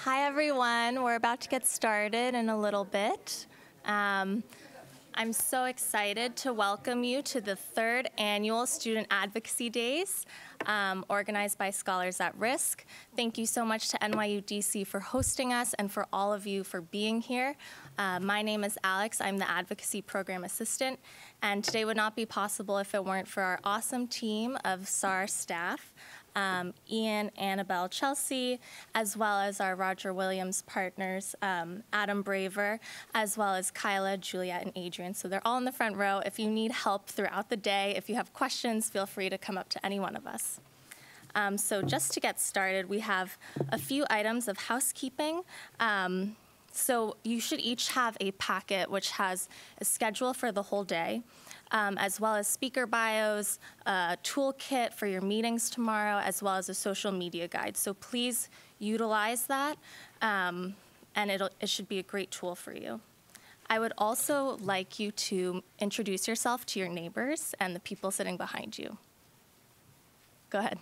Hi, everyone. We're about to get started in a little bit. I'm so excited to welcome you to the third annual Student Advocacy Days, organized by Scholars at Risk. Thank you so much to NYU DC for hosting us and for all of you for being here. My name is Alex. I'm the Advocacy Program Assistant, and today would not be possible if it weren't for our awesome team of SAR staff. Ian, Annabelle, Chelsea, as well as our Roger Williams partners, Adam Braver, as well as Kyla, Juliet, and Adrian. So they're all in the front row. If you need help throughout the day, if you have questions, feel free to come up to any one of us. So just to get started, we have a few items of housekeeping. So you should each have a packet which has a schedule for the whole day, as well as speaker bios, a toolkit for your meetings tomorrow, as well as a social media guide. So please utilize that, and it should be a great tool for you. I would also like you to introduce yourself to your neighbors and the people sitting behind you. Go ahead.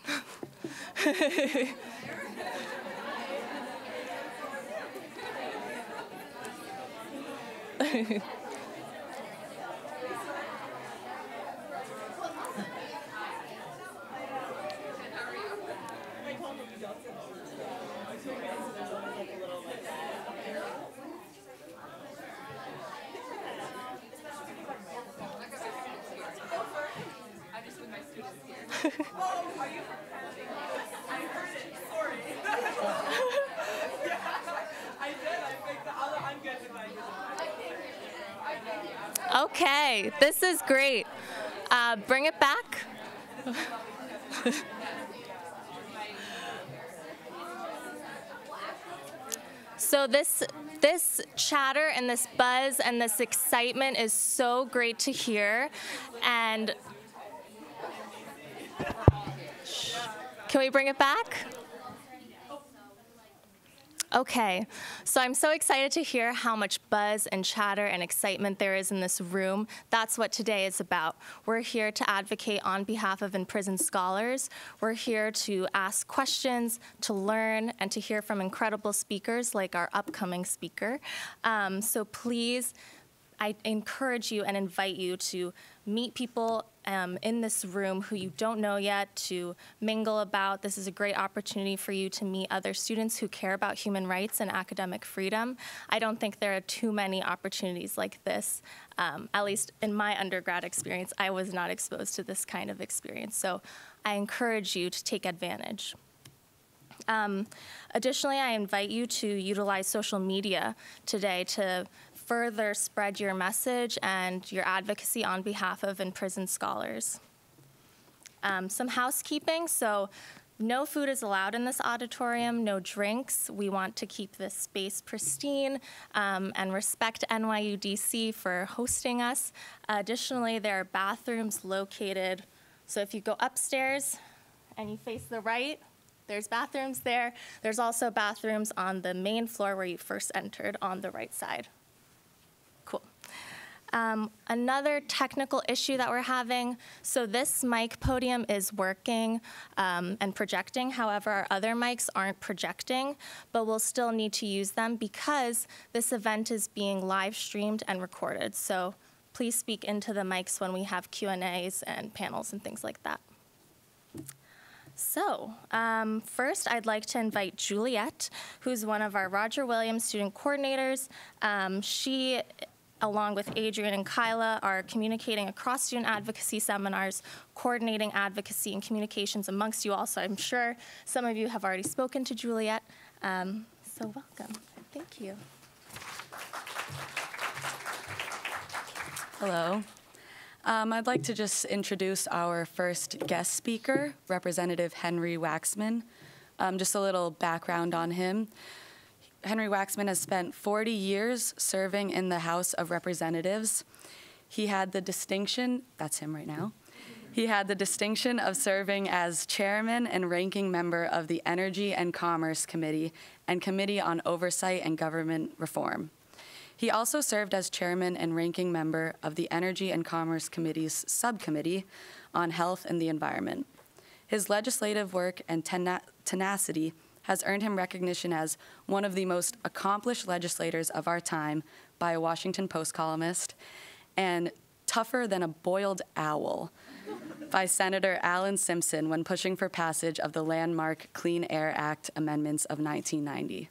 Okay, this is great. Bring it back. So this chatter and this buzz and this excitement is so great to hear. And can we bring it back? Okay, so I'm so excited to hear how much buzz and chatter and excitement there is in this room. That's what today is about. We're here to advocate on behalf of imprisoned scholars. We're here to ask questions, to learn, and to hear from incredible speakers like our upcoming speaker. So please, I encourage you and invite you to meet people in this room who you don't know yet, to mingle about. This is a great opportunity for you to meet other students who care about human rights and academic freedom. I don't think there are too many opportunities like this. At least in my undergrad experience, I was not exposed to this kind of experience. So I encourage you to take advantage. Additionally, I invite you to utilize social media today to further spread your message and your advocacy on behalf of imprisoned scholars. Some housekeeping, so no food is allowed in this auditorium, no drinks. We want to keep this space pristine and respect NYU DC for hosting us. Additionally, there are bathrooms located, so if you go upstairs and you face the right, there's bathrooms there. There's also bathrooms on the main floor where you first entered on the right side. Cool. Another technical issue that we're having, so this mic podium is working and projecting. However, our other mics aren't projecting, but we'll still need to use them because this event is being live streamed and recorded. So please speak into the mics when we have Q&As and panels and things like that. So first, I'd like to invite Juliet, who's one of our Roger Williams student coordinators. She, along with Adrian and Kyla, are communicating across student advocacy seminars, coordinating advocacy and communications amongst you all. So I'm sure some of you have already spoken to Juliet. So welcome. Thank you. Hello. I'd like to just introduce our first guest speaker, Representative Henry Waxman. Just a little background on him. Henry Waxman has spent 40 years serving in the House of Representatives. He had the distinction, that's him right now, he had the distinction of serving as chairman and ranking member of the Energy and Commerce Committee and Committee on Oversight and Government Reform. He also served as chairman and ranking member of the Energy and Commerce Committee's subcommittee on health and the environment. His legislative work and tenacity has earned him recognition as one of the most accomplished legislators of our time by a Washington Post columnist, and tougher than a boiled owl by Senator Alan Simpson when pushing for passage of the landmark Clean Air Act amendments of 1990.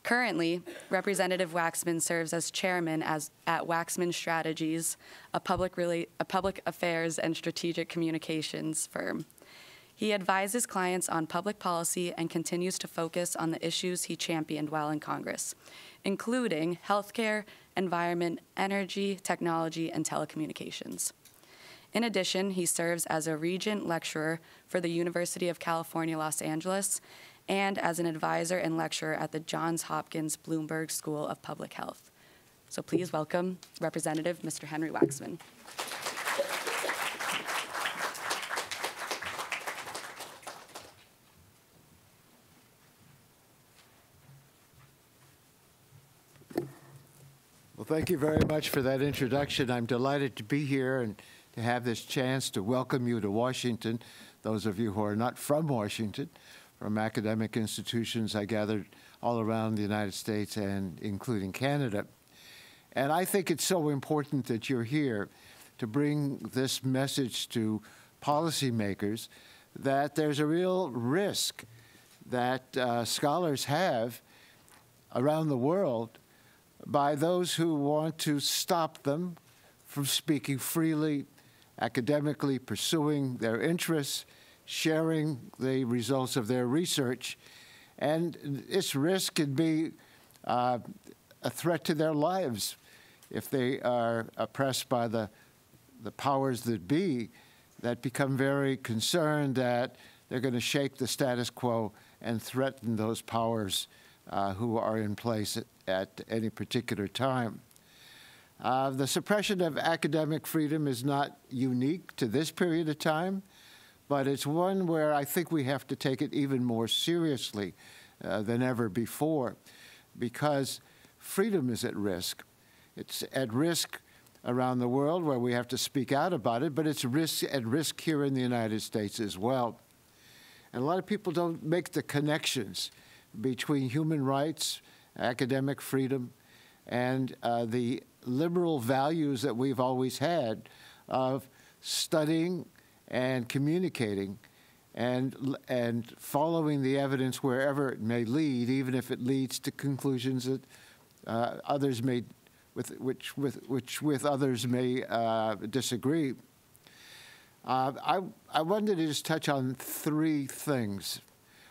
Currently, Representative Waxman serves as chairman at Waxman Strategies, a public affairs and strategic communications firm. He advises clients on public policy and continues to focus on the issues he championed while in Congress, including healthcare, environment, energy, technology, and telecommunications. In addition, he serves as a Regent Lecturer for the University of California, Los Angeles, and as an advisor and lecturer at the Johns Hopkins Bloomberg School of Public Health. So please welcome Representative Mr. Henry Waxman. Well, thank you very much for that introduction. I'm delighted to be here and to have this chance to welcome you to Washington. Those of you who are not from Washington, from academic institutions I gathered all around the United States and including Canada. And I think it's so important that you're here to bring this message to policymakers that there's a real risk that scholars have around the world by those who want to stop them from speaking freely, academically pursuing their interests, sharing the results of their research. And this risk can be a threat to their lives if they are oppressed by the powers that be, that become very concerned that they're going to shake the status quo and threaten those powers who are in place at any particular time. The suppression of academic freedom is not unique to this period of time, but it's one where I think we have to take it even more seriously than ever before, because freedom is at risk. It's at risk around the world where we have to speak out about it, but it's at risk here in the United States as well. And a lot of people don't make the connections between human rights, academic freedom, and the liberal values that we've always had of studying and communicating and following the evidence wherever it may lead, even if it leads to conclusions that others may, with others may disagree. I wanted to just touch on three things.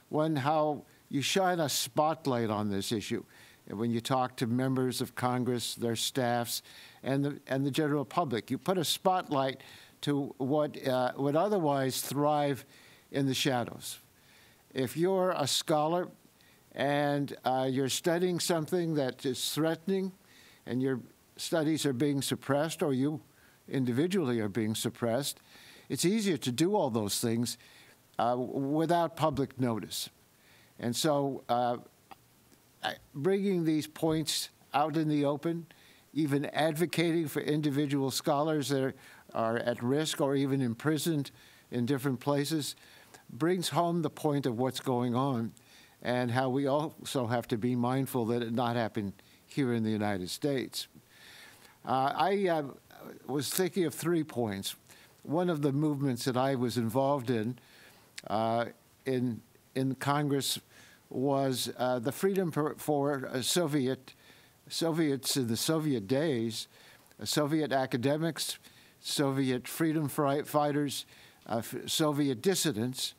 One, how you shine a spotlight on this issue when you talk to members of Congress, their staffs, and the general public. You put a spotlight to what would otherwise thrive in the shadows. If you're a scholar and you're studying something that is threatening and your studies are being suppressed, or you individually are being suppressed, it's easier to do all those things without public notice. And so bringing these points out in the open, even advocating for individual scholars that are at risk or even imprisoned in different places, brings home the point of what's going on and how we also have to be mindful that it not happen here in the United States. I was thinking of 3 points. One of the movements that I was involved in Congress was the freedom for Soviets in the Soviet days, Soviet academics, Soviet freedom fighters, Soviet dissidents,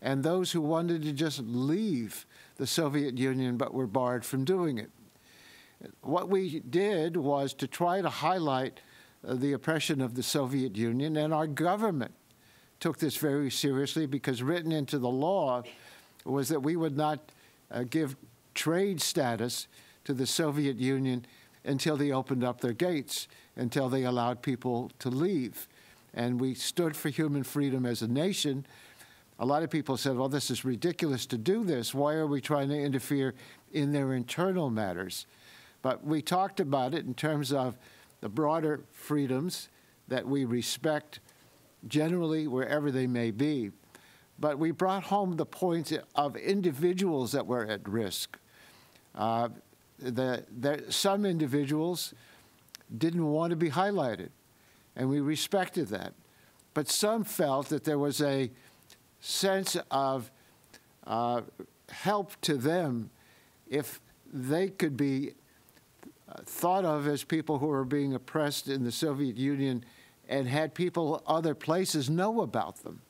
and those who wanted to just leave the Soviet Union but were barred from doing it. What we did was to try to highlight the oppression of the Soviet Union, and our government took this very seriously because written into the law was that we would not give trade status to the Soviet Union until they opened up their gates, until they allowed people to leave. And we stood for human freedom as a nation. A lot of people said, well, this is ridiculous to do this. Why are we trying to interfere in their internal matters? But we talked about it in terms of the broader freedoms that we respect generally wherever they may be. but we brought home the point of individuals that were at risk. Some individuals didn't want to be highlighted, and we respected that. But some felt that there was a sense of help to them if they could be thought of as people who were being oppressed in the Soviet Union and had people other places know about them.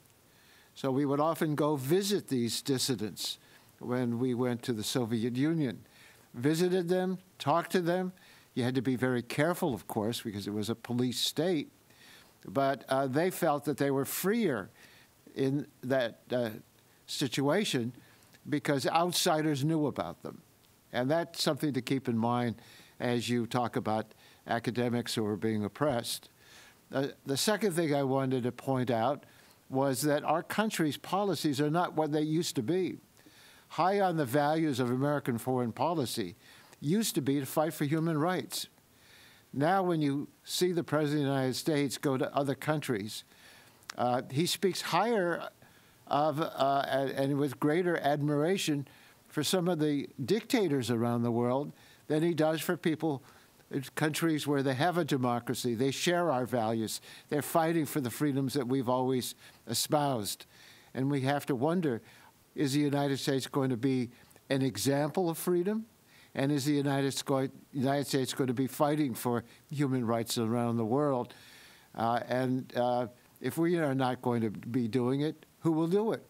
So we would often go visit these dissidents when we went to the Soviet Union, visited them, talked to them. You had to be very careful, of course, because it was a police state. But they felt that they were freer in that situation because outsiders knew about them. And that's something to keep in mind as you talk about academics who are being oppressed. The second thing I wanted to point out was that our country's policies are not what they used to be. High on the values of American foreign policy used to be to fight for human rights. Now when you see the President of the United States go to other countries, he speaks higher of and with greater admiration for some of the dictators around the world than he does for people in countries where they have a democracy. They share our values. They're fighting for the freedoms that we've always espoused. And we have to wonder, is the United States going to be an example of freedom? And is the United States going to be fighting for human rights around the world? If we are not going to be doing it, who will do it?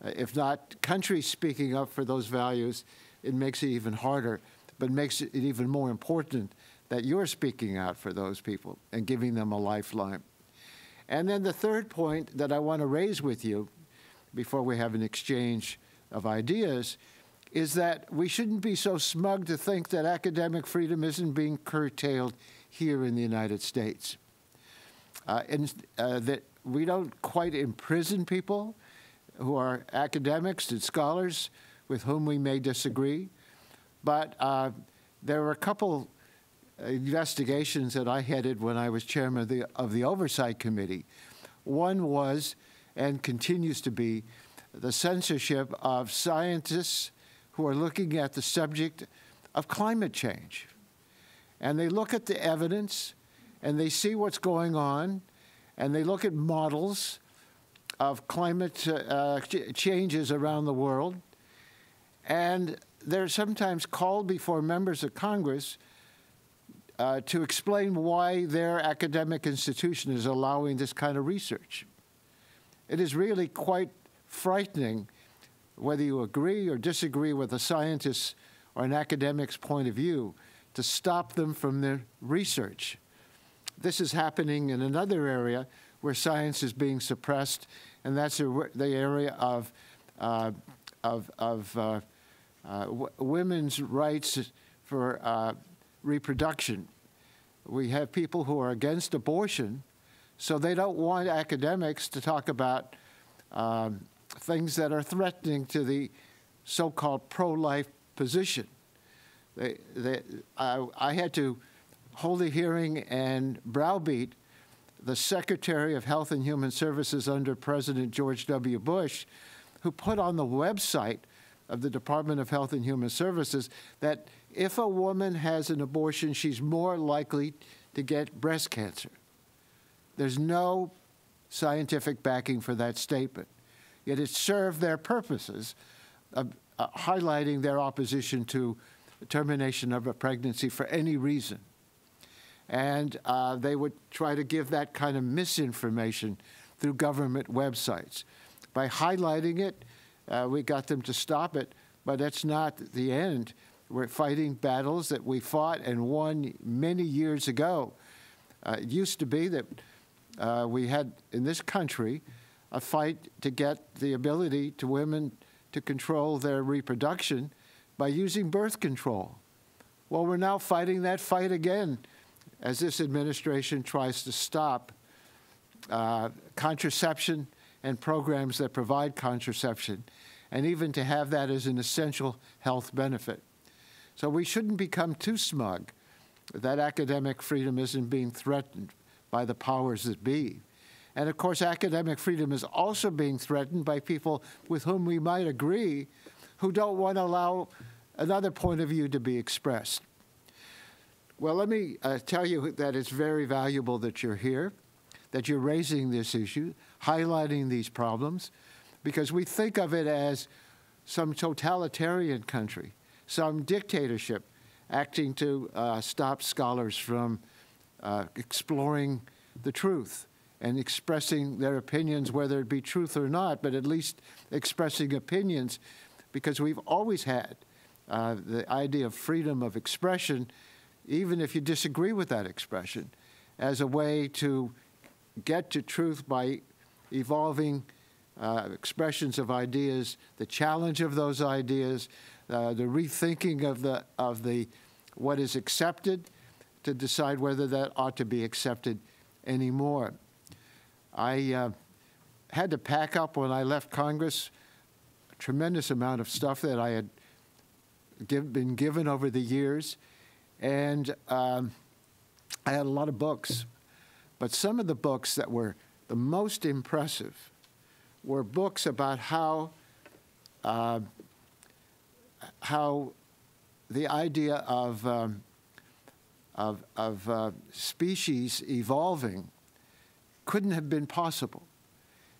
If not countries speaking up for those values, it makes it even harder, but makes it even more important that you're speaking out for those people and giving them a lifeline. And then the third point that I want to raise with you before we have an exchange of ideas is that we shouldn't be so smug to think that academic freedom isn't being curtailed here in the United States. That we don't quite imprison people who are academics and scholars with whom we may disagree. But there were a couple investigations that I headed when I was chairman of the Oversight Committee. One was, and continues to be, the censorship of scientists who are looking at the subject of climate change. And they look at the evidence, and they see what's going on, and they look at models of climate changes around the world, and they're sometimes called before members of Congress to explain why their academic institution is allowing this kind of research. It is really quite frightening, whether you agree or disagree with a scientist's or an academic's point of view, to stop them from their research. This is happening in another area where science is being suppressed, and that's the area of women's rights for reproduction. We have people who are against abortion, so they don't want academics to talk about things that are threatening to the so-called pro-life position. I had to hold a hearing and browbeat the Secretary of Health and Human Services under President George W. Bush, who put on the website of the Department of Health and Human Services that if a woman has an abortion, she's more likely to get breast cancer. There's no scientific backing for that statement. Yet it served their purposes of highlighting their opposition to termination of a pregnancy for any reason. And they would try to give that kind of misinformation through government websites. By highlighting it, we got them to stop it, but that's not the end. We're fighting battles that we fought and won many years ago. It used to be that we had, in this country, a fight to get the ability to women to control their reproduction by using birth control. Well, we're now fighting that fight again as this administration tries to stop contraception and programs that provide contraception, and even to have that as an essential health benefit. So we shouldn't become too smug that academic freedom isn't being threatened by the powers that be. And of course, academic freedom is also being threatened by people with whom we might agree who don't want to allow another point of view to be expressed. Well, let me tell you that it's very valuable that you're here, that you're raising this issue, highlighting these problems, because we think of it as some totalitarian country, some dictatorship acting to stop scholars from exploring the truth and expressing their opinions, whether it be truth or not, but at least expressing opinions, because we've always had the idea of freedom of expression, even if you disagree with that expression, as a way to get to truth by evolving expressions of ideas, the challenge of those ideas, the rethinking of the what is accepted, to decide whether that ought to be accepted anymore. I had to pack up when I left Congress a tremendous amount of stuff that I had been given over the years, and I had a lot of books. But some of the books that were the most impressive were books about how the idea of species evolving couldn't have been possible.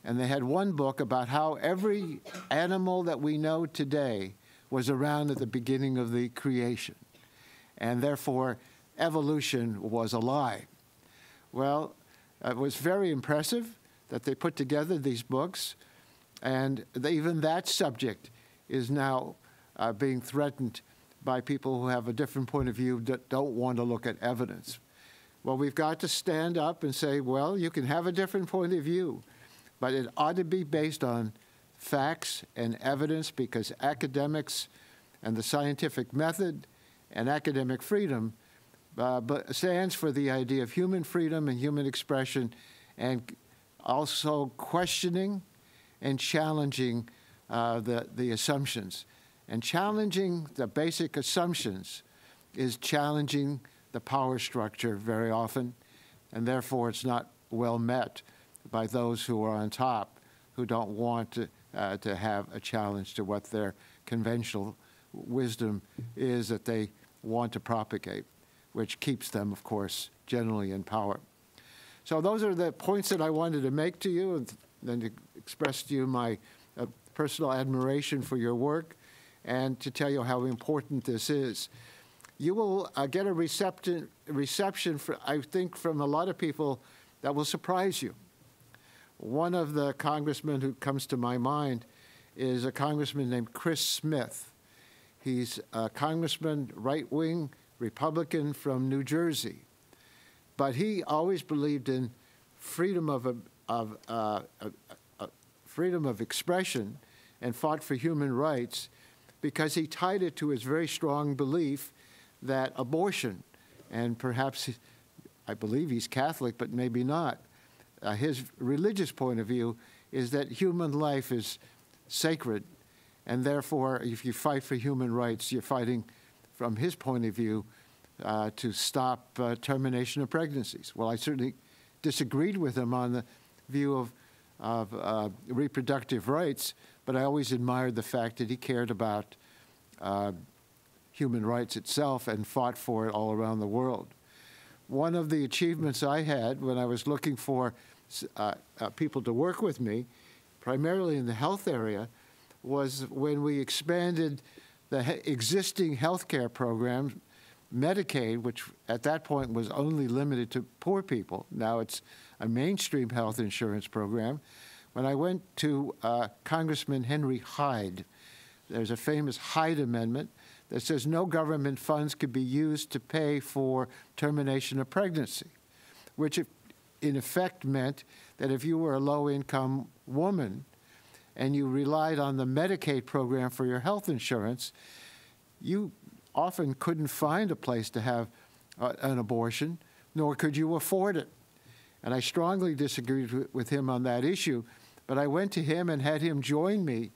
And they had one book about how every animal that we know today was around at the beginning of the creation, and therefore evolution was a lie. Well, it was very impressive that they put together these books, and even that subject is now being threatened by people who have a different point of view that don't want to look at evidence. Well, we've got to stand up and say, well, you can have a different point of view, but it ought to be based on facts and evidence, because academics and the scientific method and academic freedom but stands for the idea of human freedom and human expression, and also questioning and challenging the assumptions. And challenging the basic assumptions is challenging the power structure very often, and therefore it's not well met by those who are on top, who don't want to have a challenge to what their conventional wisdom is that they want to propagate, which keeps them, of course, generally in power. So those are the points that I wanted to make to you, and then to express to you my personal admiration for your work, and to tell you how important this is. You will get a reception, I think, from a lot of people that will surprise you. One of the congressmen who comes to my mind is a congressman named Chris Smith. He's a congressman, right-wing Republican from New Jersey. But he always believed in freedom freedom of expression and fought for human rights, because he tied it to his very strong belief that abortion, and perhaps, I believe he's Catholic, but maybe not, his religious point of view is that human life is sacred, and therefore, if you fight for human rights, you're fighting, from his point of view, to stop termination of pregnancies. Well, I certainly disagreed with him on the view of reproductive rights, but I always admired the fact that he cared about human rights itself and fought for it all around the world. One of the achievements I had when I was looking for people to work with me, primarily in the health area, was when we expanded the existing health care program, Medicaid, which at that point was only limited to poor people. Now it's a mainstream health insurance program. When I went to Congressman Henry Hyde, there's a famous Hyde Amendment that says no government funds could be used to pay for termination of pregnancy, which in effect meant that if you were a low-income woman and you relied on the Medicaid program for your health insurance, you often couldn't find a place to have an abortion, nor could you afford it. And I strongly disagreed with him on that issue, but I went to him and had him join me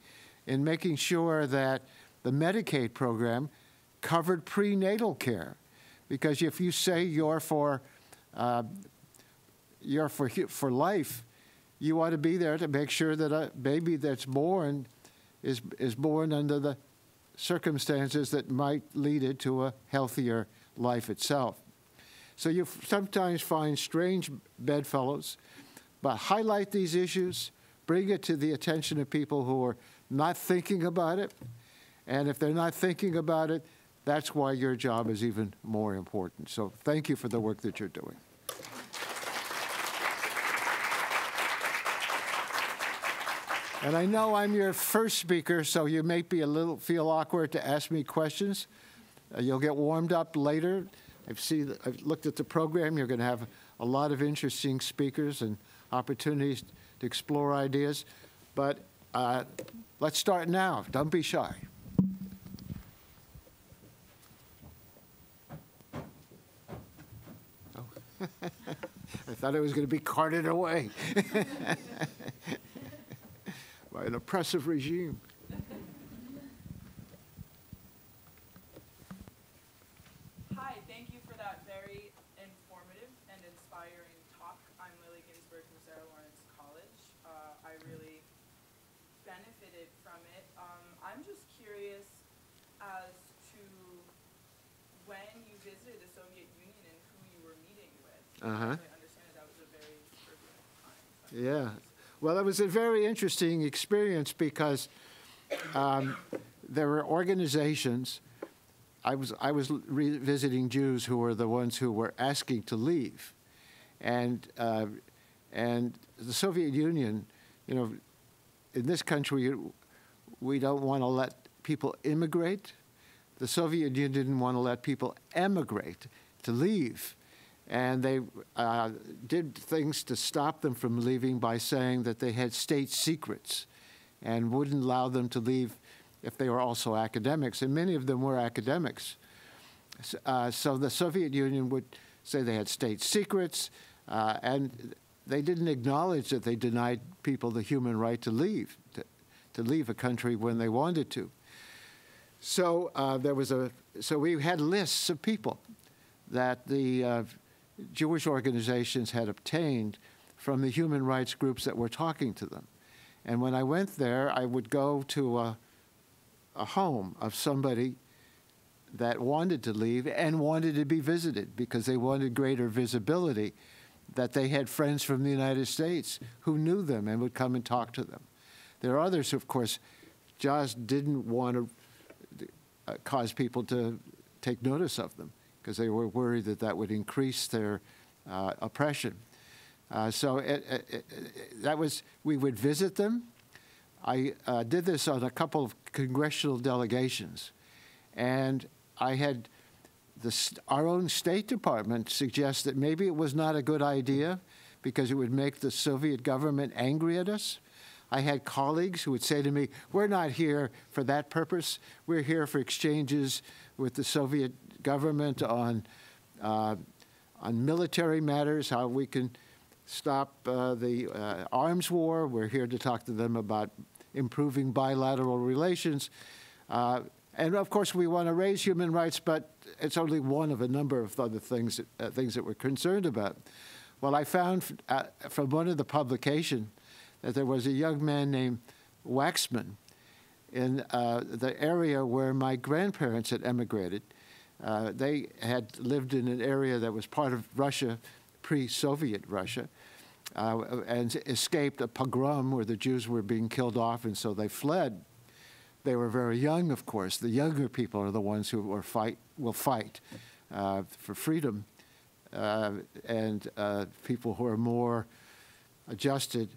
in making sure that the Medicaid program covered prenatal care. Because if you say you're for life, you ought to be there to make sure that a baby that's born is born under the circumstances that might lead it to a healthier life itself. So you sometimes find strange bedfellows, but highlight these issues, bring it to the attention of people who are not thinking about it, and if they're not thinking about it, that's why your job is even more important. So thank you for the work that you're doing. And I know I'm your first speaker, so you may be feel awkward to ask me questions. You'll get warmed up later. I've looked at the program. You're going to have a lot of interesting speakers and opportunities to explore ideas. But let's start now. Don't be shy. Oh. I thought it was going to be carted away by an oppressive regime. Hi, thank you for that very informative and inspiring talk. I'm Lily Ginsburg from Sarah Lawrence College. I really benefited from it. I'm just curious as to when you visited the Soviet Union and who you were meeting with. I understand that was a very turbulent time. So Yeah. Well, it was a very interesting experience because there were organizations. I was visiting Jews who were the ones who were asking to leave, and the Soviet Union, you know, in this country, we don't want to let people immigrate. The Soviet Union didn't want to let people emigrate, to leave. And they did things to stop them from leaving by saying that they had state secrets and wouldn't allow them to leave if they were also academics. And many of them were academics. So the Soviet Union would say they had state secrets, and they didn't acknowledge that they denied people the human right to leave a country when they wanted to. So so we had lists of people that the Jewish organizations had obtained from the human rights groups that were talking to them. And when I went there, I would go to a home of somebody that wanted to leave and wanted to be visited because they wanted greater visibility, that they had friends from the United States who knew them and would come and talk to them. There are others, of course, just didn't want to cause people to take notice of them, because they were worried that that would increase their oppression. We would visit them. I did this on a couple of congressional delegations, and I had our own State Department suggest that maybe it was not a good idea because it would make the Soviet government angry at us. I had colleagues who would say to me, "We're not here for that purpose. We're here for exchanges with the Soviet government on military matters, how we can stop the arms war. We're here to talk to them about improving bilateral relations. And of course, we want to raise human rights, but it's only one of a number of other things that we're concerned about." Well, I found from one of the publications that there was a young man named Waxman in the area where my grandparents had emigrated. They had lived in an area that was part of Russia, pre-Soviet Russia, and escaped a pogrom where the Jews were being killed off, and so they fled. They were very young, of course. The younger people are the ones who will fight for freedom, and people who are more adjusted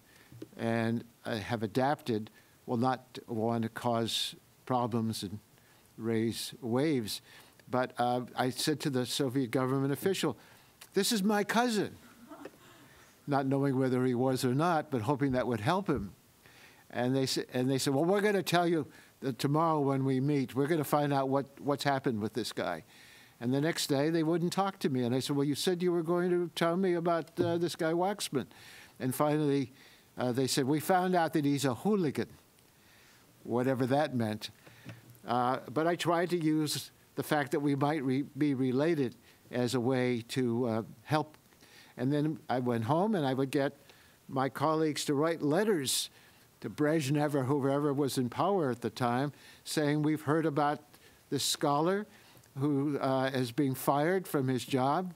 and have adapted will not want to cause problems and raise waves. But I said to the Soviet government official, "This is my cousin," not knowing whether he was or not, but hoping that would help him. And they said, "Well, we're going to tell you that tomorrow when we meet, we're going to find out what's happened with this guy." And the next day, they wouldn't talk to me. And I said, "Well, you said you were going to tell me about this guy Waxman." And finally, they said, "We found out that he's a hooligan," whatever that meant. But I tried to use the fact that we might be related as a way to help. And then I went home and I would get my colleagues to write letters to Brezhnev or whoever was in power at the time, saying, we've heard about this scholar who is being fired from his job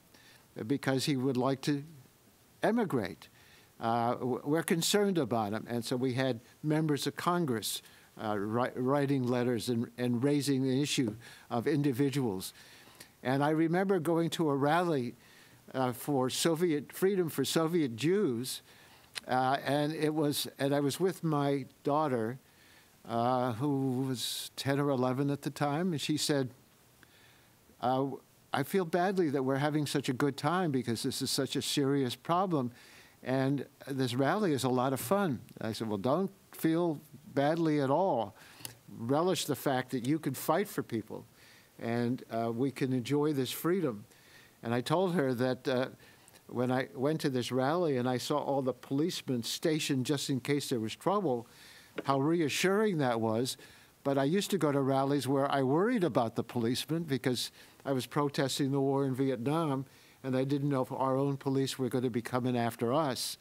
because he would like to emigrate. We're concerned about him. And so we had members of Congress writing letters and raising the issue of individuals. And I remember going to a rally for Soviet freedom for Soviet Jews, and I was with my daughter, who was 10 or 11 at the time, and she said, I feel badly that we're having such a good time because this is such a serious problem, and this rally is a lot of fun. I said, well, don't feel badly at all. Relish the fact that you can fight for people, and we can enjoy this freedom. And I told her that when I went to this rally and I saw all the policemen stationed just in case there was trouble, how reassuring that was. But I used to go to rallies where I worried about the policemen because I was protesting the war in Vietnam, and I didn't know if our own police were going to be coming after us.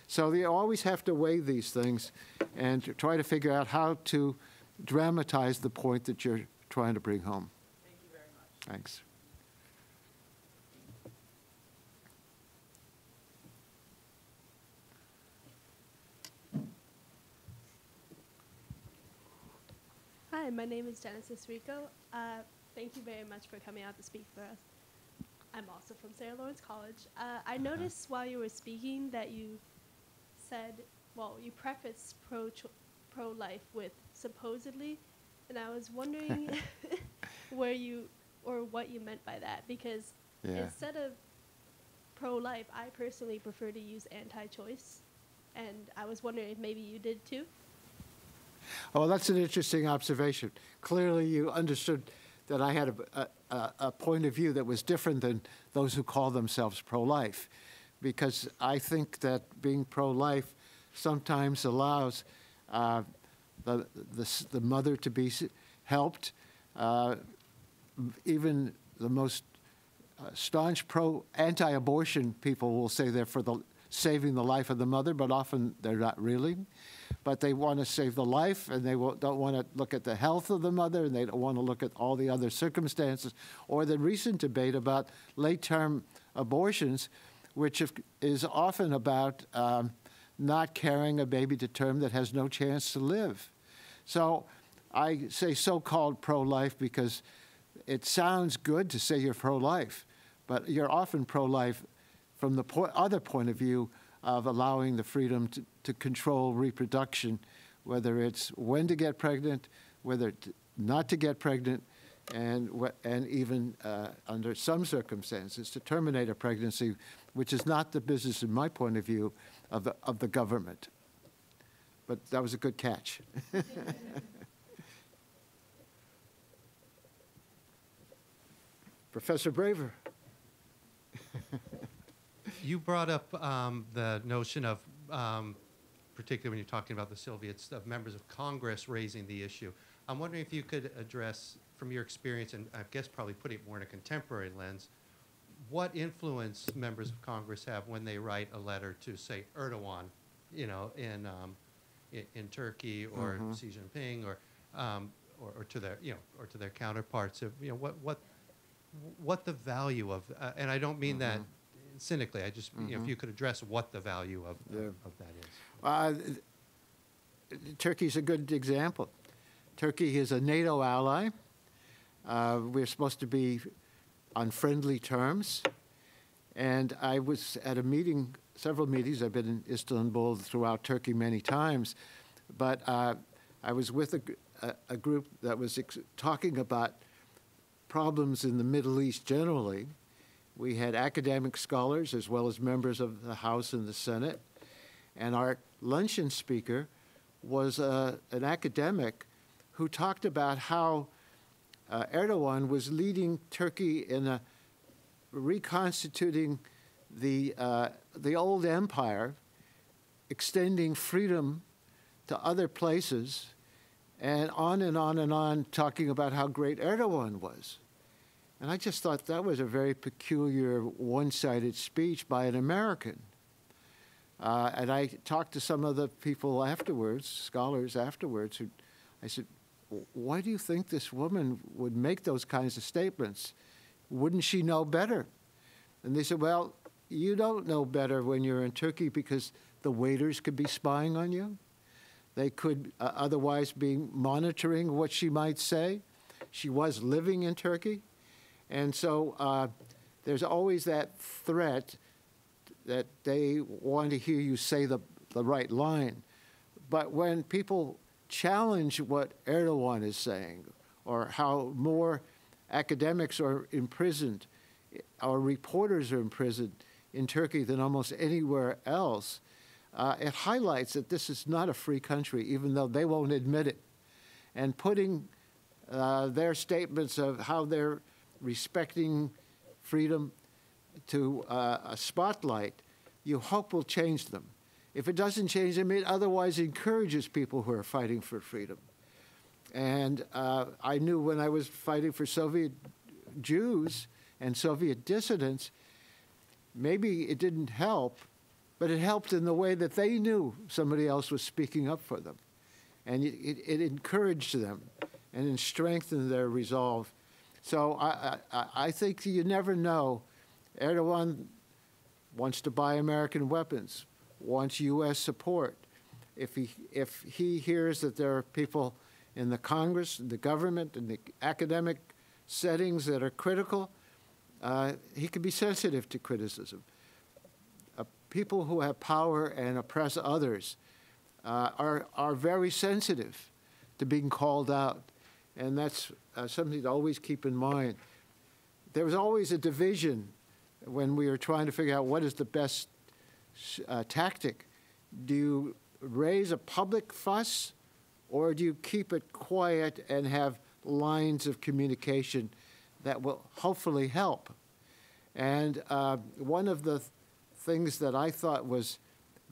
So you always have to weigh these things and try to figure out how to dramatize the point that you're trying to bring home. Thank you very much. Thanks. Hi, my name is Genesis Rico. Thank you very much for coming out to speak for us. I'm also from Sarah Lawrence College. I noticed while you were speaking that you said, well, you prefaced pro-life with supposedly, and I was wondering where you, or what you meant by that, because instead of pro-life, I personally prefer to use anti-choice, and I was wondering if maybe you did too. Oh, that's an interesting observation. Clearly, you understood that I had a point of view that was different than those who call themselves pro-life, because I think that being pro-life sometimes allows the mother to be helped. Even the most staunch anti-abortion people will say they're for saving the life of the mother, but often they're not really. But they want to save the life, and they don't want to look at the health of the mother, and they don't want to look at all the other circumstances, or the recent debate about late-term abortions, which is often about not carrying a baby to term that has no chance to live. So I say so-called pro-life because it sounds good to say you're pro-life, but you're often pro-life from the other point of view of allowing the freedom to control reproduction, whether it's when to get pregnant, whether not to get pregnant, and even under some circumstances to terminate a pregnancy, which is not the business, in my point of view, of the government. But that was a good catch. Professor Braver. You brought up the notion of, particularly when you're talking about the Soviets, of members of Congress raising the issue. I'm wondering if you could address, from your experience, and I guess probably putting it more in a contemporary lens, what influence members of Congress have when they write a letter to, say, Erdogan, you know, in Turkey, or Xi Jinping, or to their, you know, or to their counterparts of, you know, what the value of, and I don't mean that cynically. I just, you know, if you could address what the value of that is. Turkey's a good example. Turkey is a NATO ally. We're supposed to be on friendly terms. And I was at a meeting, several meetings. I've been in Istanbul throughout Turkey many times. But I was with a group that was talking about problems in the Middle East generally. We had academic scholars as well as members of the House and the Senate. And our luncheon speaker was an academic who talked about how Erdogan was leading Turkey in reconstituting the old empire, extending freedom to other places, and on and on and on, talking about how great Erdogan was. And I just thought that was a very peculiar, one-sided speech by an American. And I talked to some of the people afterwards, scholars afterwards, who I said, why do you think this woman would make those kinds of statements? Wouldn't she know better? And they said, well, you don't know better when you're in Turkey because the waiters could be spying on you. They could otherwise be monitoring what she might say. She was living in Turkey. And so there's always that threat that they want to hear you say the right line. But when people challenge what Erdogan is saying, or how more academics are imprisoned, or reporters are imprisoned in Turkey than almost anywhere else, it highlights that this is not a free country, even though they won't admit it. And putting their statements of how they're respecting freedom to a spotlight, you hope will change them. If it doesn't change them, it otherwise encourages people who are fighting for freedom. And I knew when I was fighting for Soviet Jews and Soviet dissidents, maybe it didn't help, but it helped in the way that they knew somebody else was speaking up for them. And it encouraged them and it strengthened their resolve. So I think you never know. Erdogan wants to buy American weapons, wants U.S. support. If he hears that there are people in the Congress, the government, and the academic settings that are critical, he can be sensitive to criticism. People who have power and oppress others are very sensitive to being called out. And that's something to always keep in mind. There was always a division when we were trying to figure out what is the best tactic. Do you raise a public fuss, or do you keep it quiet and have lines of communication that will hopefully help? And one of the things that I thought was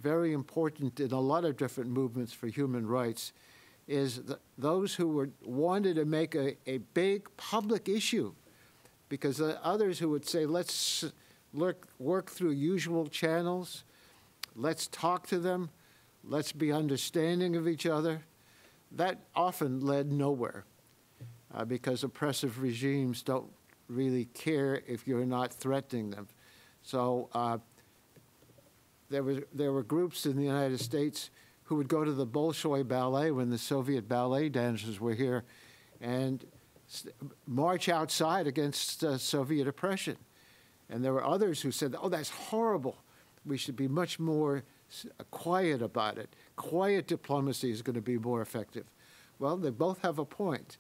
very important in a lot of different movements for human rights is those who wanted to make a big public issue, because others who would say, let's work through usual channels, let's talk to them, let's be understanding of each other, that often led nowhere, because oppressive regimes don't really care if you're not threatening them. So there were groups in the United States who would go to the Bolshoi Ballet when the Soviet ballet dancers were here and march outside against Soviet oppression. And there were others who said, oh, that's horrible. We should be much more quiet about it. Quiet diplomacy is going to be more effective. Well, they both have a point.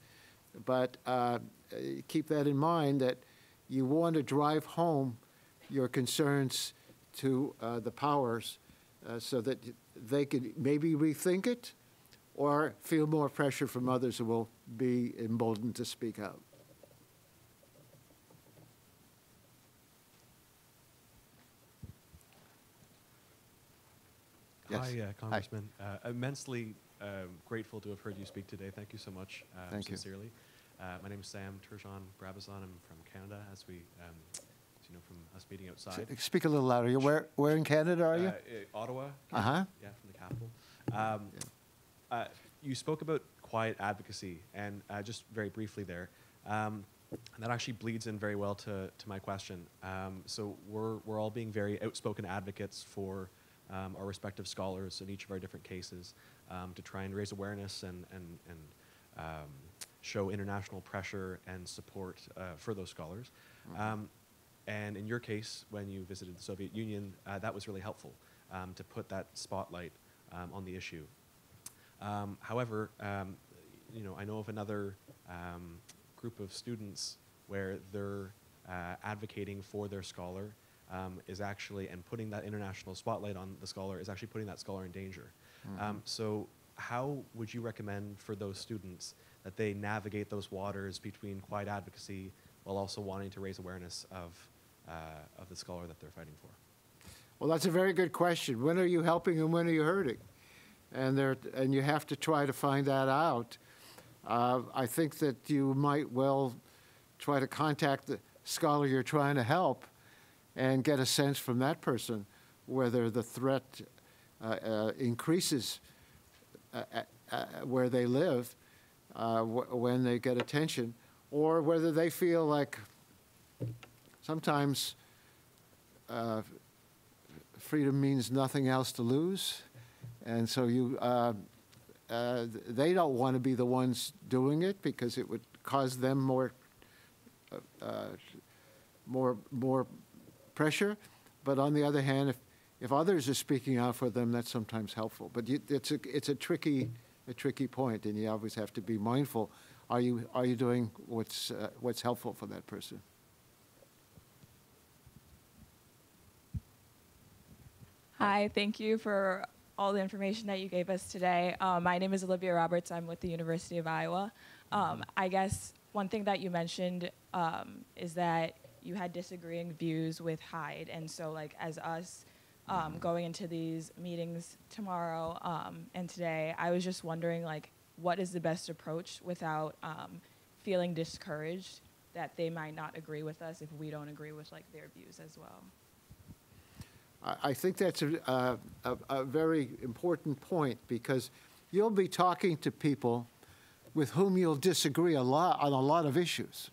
But keep that in mind, that you want to drive home your concerns to the powers so that they could maybe rethink it or feel more pressure from others who will be emboldened to speak out. Yes. Hi, Congressman. Immensely grateful to have heard you speak today. Thank you so much, Thank you. sincerely. My name is Sam Turgeon Brademas. I'm from Canada, as you know from us meeting outside. Speak a little louder. Where in Canada are you? Ottawa. Uh-huh. Yeah, from the capital. You spoke about quiet advocacy, and just very briefly there, and that actually bleeds in very well to my question. So we're all being very outspoken advocates for our respective scholars in each of our different cases to try and raise awareness and show international pressure and support for those scholars. Mm-hmm. And in your case, when you visited the Soviet Union, that was really helpful to put that spotlight on the issue. However, you know, I know of another group of students where they're advocating for their scholar is actually, and putting that international spotlight on the scholar is actually putting that scholar in danger. Mm-hmm. So how would you recommend for those students that they navigate those waters between quiet advocacy while also wanting to raise awareness of the scholar that they're fighting for? Well, that's a very good question. When are you helping and when are you hurting? And you have to try to find that out. I think that you might well try to contact the scholar you're trying to help and get a sense from that person whether the threat increases where they live when they get attention, or whether they feel like sometimes freedom means nothing else to lose, and so they don't want to be the ones doing it because it would cause them more pressure. But on the other hand, if others are speaking out for them, that's sometimes helpful. But it's a tricky point, and you always have to be mindful. Are you doing what's helpful for that person? Hi, thank you for all the information that you gave us today. My name is Olivia Roberts. I'm with the University of Iowa. I guess one thing that you mentioned is that you had disagreeing views with Hyde, and so like as us going into these meetings tomorrow and today, I was just wondering like what is the best approach without feeling discouraged that they might not agree with us if we don't agree with like their views as well. I think that's a very important point, because you'll be talking to people with whom you'll disagree a lot on a lot of issues.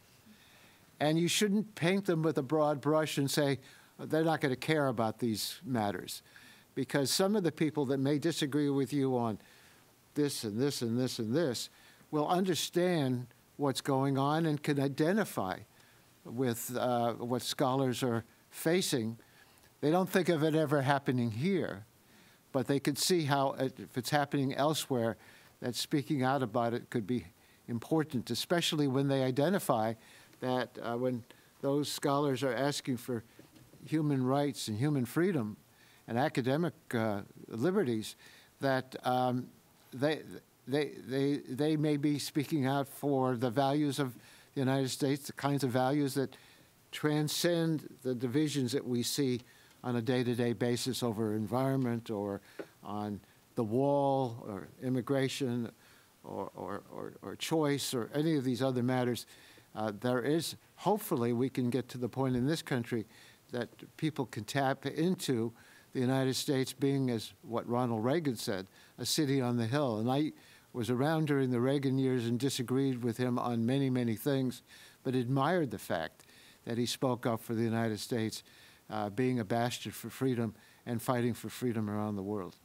And you shouldn't paint them with a broad brush and say they're not going to care about these matters, because some of the people that may disagree with you on this and this and this and this will understand what's going on and can identify with what scholars are facing. They don't think of it ever happening here, but they could see how, if it's happening elsewhere, that speaking out about it could be important, especially when they identify that when those scholars are asking for human rights and human freedom and academic liberties, that they may be speaking out for the values of the United States, the kinds of values that transcend the divisions that we see on a day-to-day basis over environment or on the wall or immigration or choice or any of these other matters. There is, hopefully we can get to the point in this country that people can tap into the United States being, as what Ronald Reagan said, a city on the hill. And I was around during the Reagan years and disagreed with him on many, many things, but admired the fact that he spoke up for the United States, being a bastion for freedom and fighting for freedom around the world.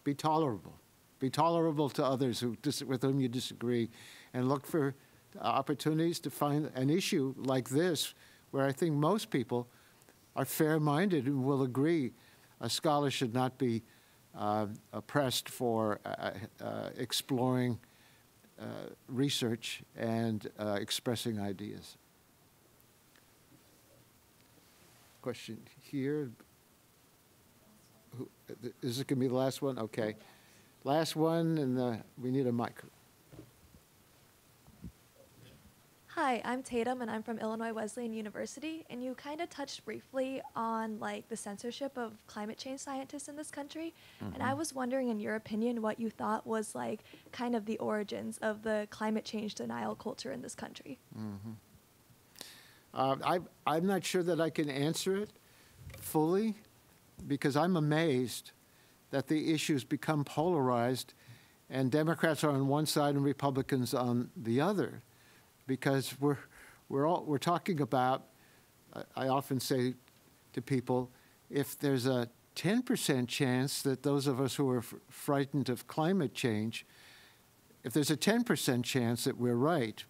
Be tolerable. Be tolerable to others with whom you disagree, and look for opportunities to find an issue like this where I think most people are fair-minded and will agree a scholar should not be oppressed for exploring research and expressing ideas. Question here. Is this going to be the last one? Okay. Last one, and we need a mic. Hi, I'm Tatum, and I'm from Illinois Wesleyan University, and you kind of touched briefly on like the censorship of climate change scientists in this country, and I was wondering, in your opinion, what you thought was like kind of the origins of the climate change denial culture in this country. I'm not sure that I can answer it fully, because I'm amazed that the issues become polarized and Democrats are on one side and Republicans on the other, because we're talking about, I often say to people, if there's a 10% chance that those of us who are frightened of climate change, if there's a 10% chance that we're right,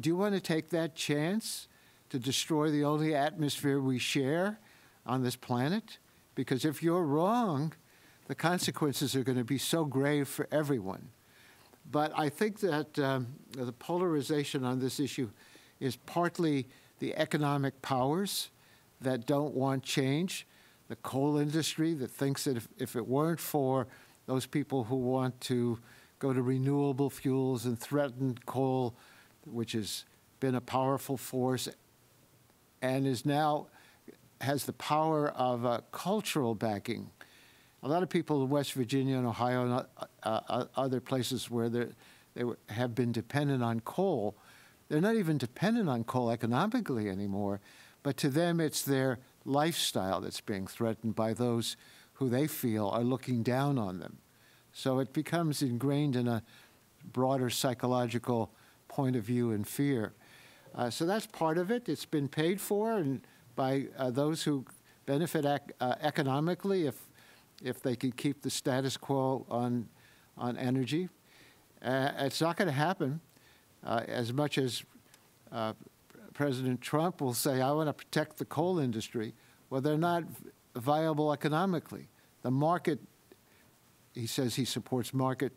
do you want to take that chance to destroy the only atmosphere we share on this planet? Because if you're wrong, the consequences are going to be so grave for everyone. But I think that the polarization on this issue is partly the economic powers that don't want change, the coal industry that thinks that if it weren't for those people who want to go to renewable fuels and threaten coal, which has been a powerful force and is now has the power of cultural backing. A lot of people in West Virginia and Ohio and other places where they have been dependent on coal, they're not even dependent on coal economically anymore, but to them it's their lifestyle that's being threatened by those who they feel are looking down on them. So it becomes ingrained in a broader psychological point of view and fear. So that's part of it. It's been paid for and by those who benefit economically if they could keep the status quo on energy. It's not going to happen as much as President Trump will say, I want to protect the coal industry. Well, they're not viable economically. The market, he says he supports the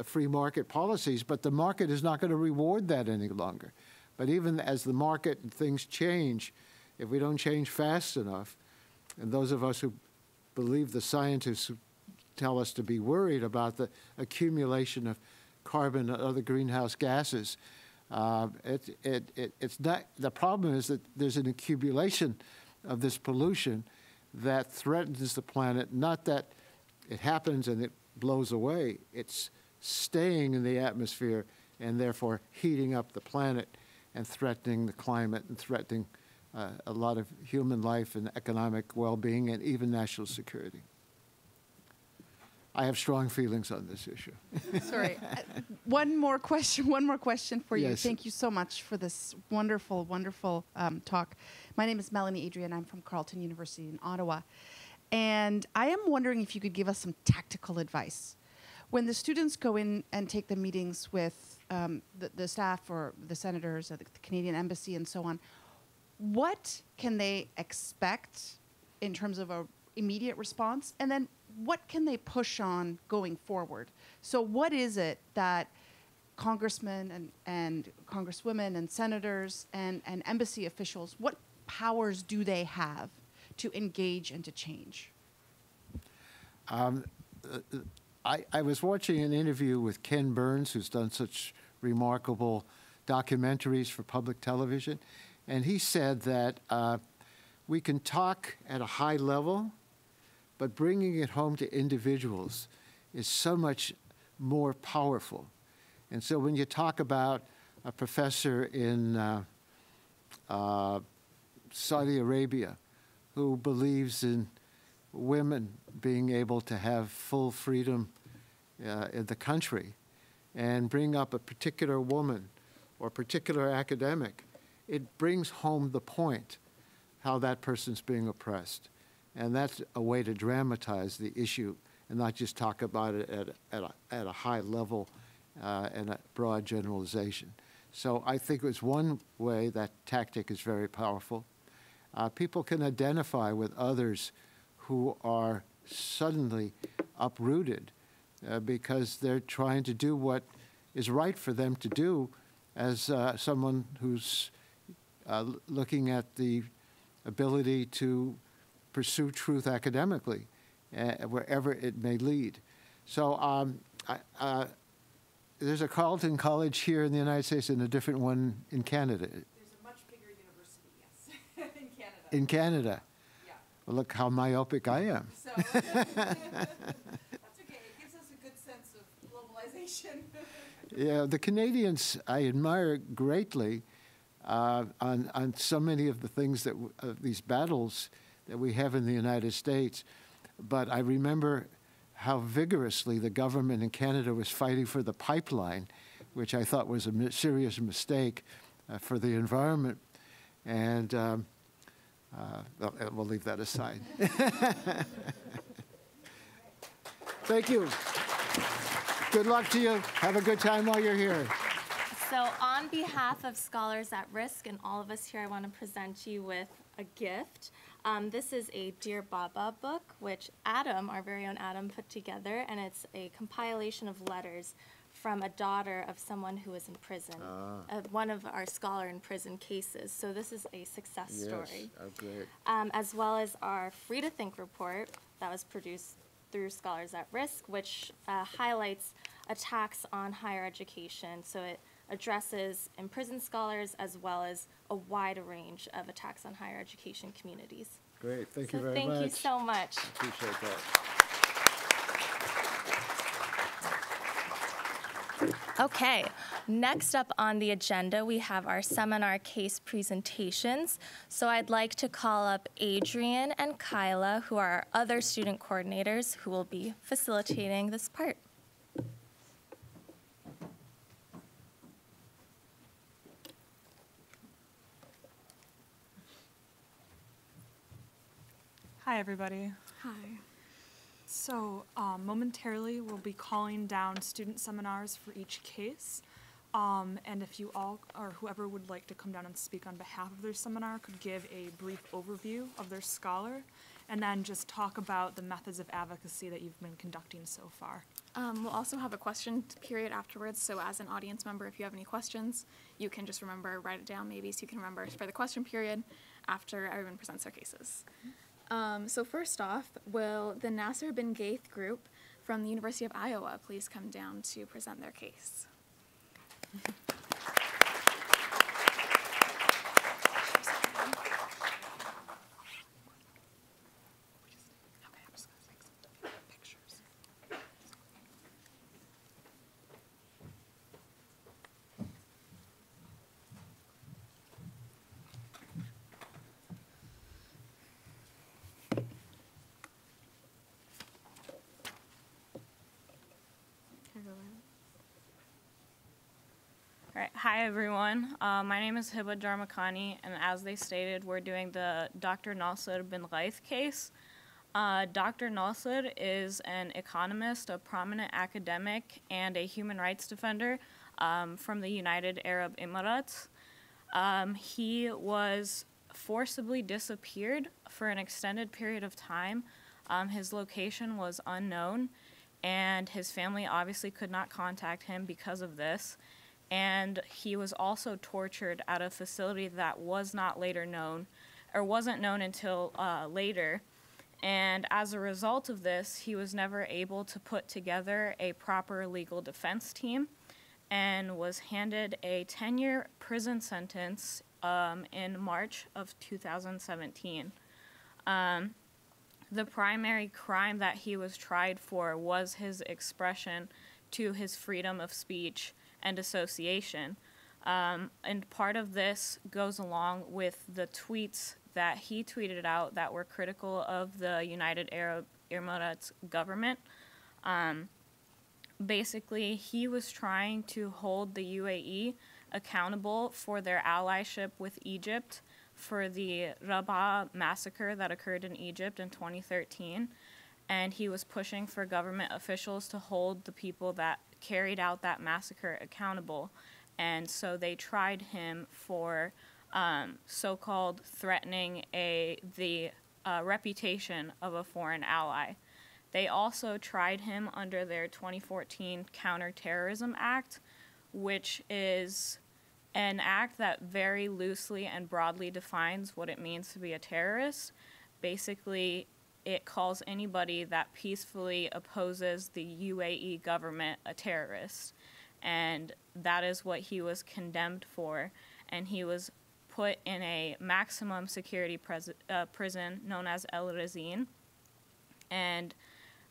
free market policies, but the market is not going to reward that any longer. But even as the market and things change, if we don't change fast enough, and those of us who believe the scientists who tell us to be worried about the accumulation of carbon and other greenhouse gases, it's not, the problem is that there's an accumulation of this pollution that threatens the planet, not that it happens and it blows away. It's staying in the atmosphere and therefore heating up the planet and threatening the climate and threatening a lot of human life and economic well-being and even national security. I have strong feelings on this issue. Sorry. One more question for you. Yes. Thank you so much for this wonderful, wonderful talk. My name is Melanie Adrian. I'm from Carleton University in Ottawa. And I am wondering if you could give us some tactical advice. When the students go in and take the meetings with the staff or the senators at the Canadian Embassy and so on, what can they expect in terms of an immediate response? And then what can they push on going forward? So what is it that congressmen and congresswomen and senators and embassy officials, what powers do they have to engage and to change? I was watching an interview with Ken Burns, who's done such remarkable documentaries for public television, and he said that we can talk at a high level, but bringing it home to individuals is so much more powerful. And so when you talk about a professor in Saudi Arabia who believes in women being able to have full freedom in the country and bring up a particular woman or particular academic, it brings home the point how that person's being oppressed. And that's a way to dramatize the issue and not just talk about it at a high level and a broad generalization. So I think it's one way that tactic is very powerful. People can identify with others who are suddenly uprooted because they're trying to do what is right for them to do as someone who's looking at the ability to pursue truth academically, wherever it may lead. So there's a Carleton College here in the United States and a different one in Canada. There's a much bigger university, yes, in Canada. In Canada? Yeah. Well, look how myopic I am. So that's okay. It gives us a good sense of globalization. Yeah, the Canadians I admire greatly on so many of the things that these battles that we have in the United States. But I remember how vigorously the government in Canada was fighting for the pipeline, which I thought was a serious mistake for the environment. And we'll leave that aside. Thank you. Good luck to you. Have a good time while you're here. So on behalf of Scholars at Risk and all of us here, I want to present you with a gift. This is a Dear Baba book, which Adam, our very own Adam, put together, and it's a compilation of letters from a daughter of someone who was in prison, one of our scholar in prison cases. So this is a success story. Yes, great. As well as our Free to Think report that was produced through Scholars at Risk, which highlights attacks on higher education. So it addresses imprisoned scholars as well as a wide range of attacks on higher education communities. Great, thank you very much. Thank you so much. Appreciate that. Okay, Next up on the agenda, we have our seminar case presentations. So I'd like to call up Adrian and Kyla, who are our other student coordinators, who will be facilitating this part. Hi, everybody. Hi. So momentarily, we'll be calling down student seminars for each case. And if you all, or whoever would like to come down and speak on behalf of their seminar, could give a brief overview of their scholar, and then just talk about the methods of advocacy that you've been conducting so far. We'll also have a question period afterwards, so as an audience member, if you have any questions, you can just remember, write it down maybe, so you can remember for the question period after everyone presents their cases. So first off, will the Nasser bin Gaith group from the University of Iowa please come down to present their case? All right. Hi, everyone. My name is Hiba Jarmakani, and as they stated, we're doing the Dr. Nasser bin Gaith case. Dr. Nasser is an economist, a prominent academic, and a human rights defender from the United Arab Emirates. He was forcibly disappeared for an extended period of time. His location was unknown, and his family obviously could not contact him because of this. And he was also tortured at a facility that was not later known, or wasn't known until later. And as a result of this, he was never able to put together a proper legal defense team and was handed a 10-year prison sentence in March of 2017. The primary crime that he was tried for was his expression to his freedom of speech and association. And part of this goes along with the tweets that he tweeted out that were critical of the United Arab Emirates government. Basically, he was trying to hold the UAE accountable for their allyship with Egypt for the Rabaa massacre that occurred in Egypt in 2013. And he was pushing for government officials to hold the people that carried out that massacre accountable. And so they tried him for so-called threatening the reputation of a foreign ally. They also tried him under their 2014 Counterterrorism Act, which is an act that very loosely and broadly defines what it means to be a terrorist. Basically, it calls anybody that peacefully opposes the UAE government a terrorist. And that is what he was condemned for. And he was put in a maximum security prison known as El Razin. And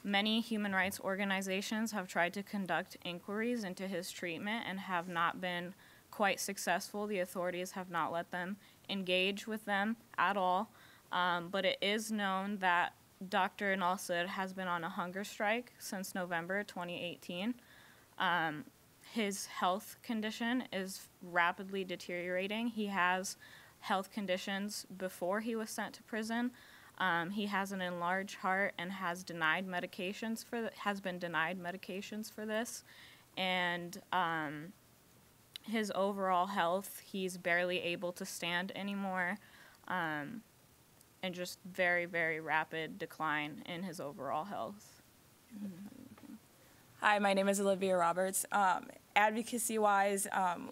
many human rights organizations have tried to conduct inquiries into his treatment and have not been quite successful. The authorities have not let them engage with them at all. But it is known that Dr. Nasser has been on a hunger strike since November 2018. His health condition is rapidly deteriorating. He has health conditions before he was sent to prison. He has an enlarged heart and has been denied medications for this. And his overall health, he's barely able to stand anymore. And just very, very rapid decline in his overall health. Hi, my name is Olivia Roberts. Advocacy-wise,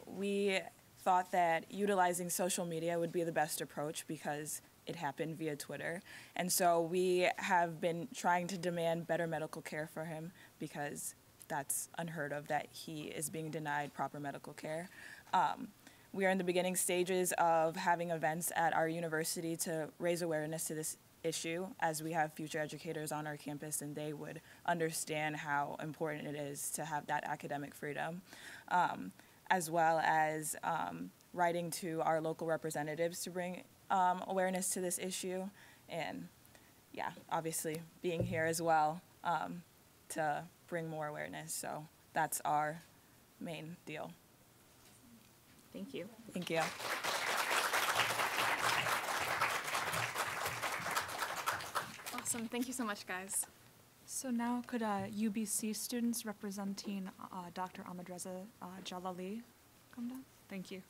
we thought that utilizing social media would be the best approach because it happened via Twitter. And so we have been trying to demand better medical care for him because that's unheard of that he is being denied proper medical care. We are in the beginning stages of having events at our university to raise awareness to this issue, as we have future educators on our campus and they would understand how important it is to have that academic freedom. as well as writing to our local representatives to bring awareness to this issue, and yeah, obviously being here as well to bring more awareness. So that's our main deal. Thank you. Thank you. Awesome. Thank you so much, guys. So now could UBC students representing Dr. Ahmadreza Jalali come down? Thank you.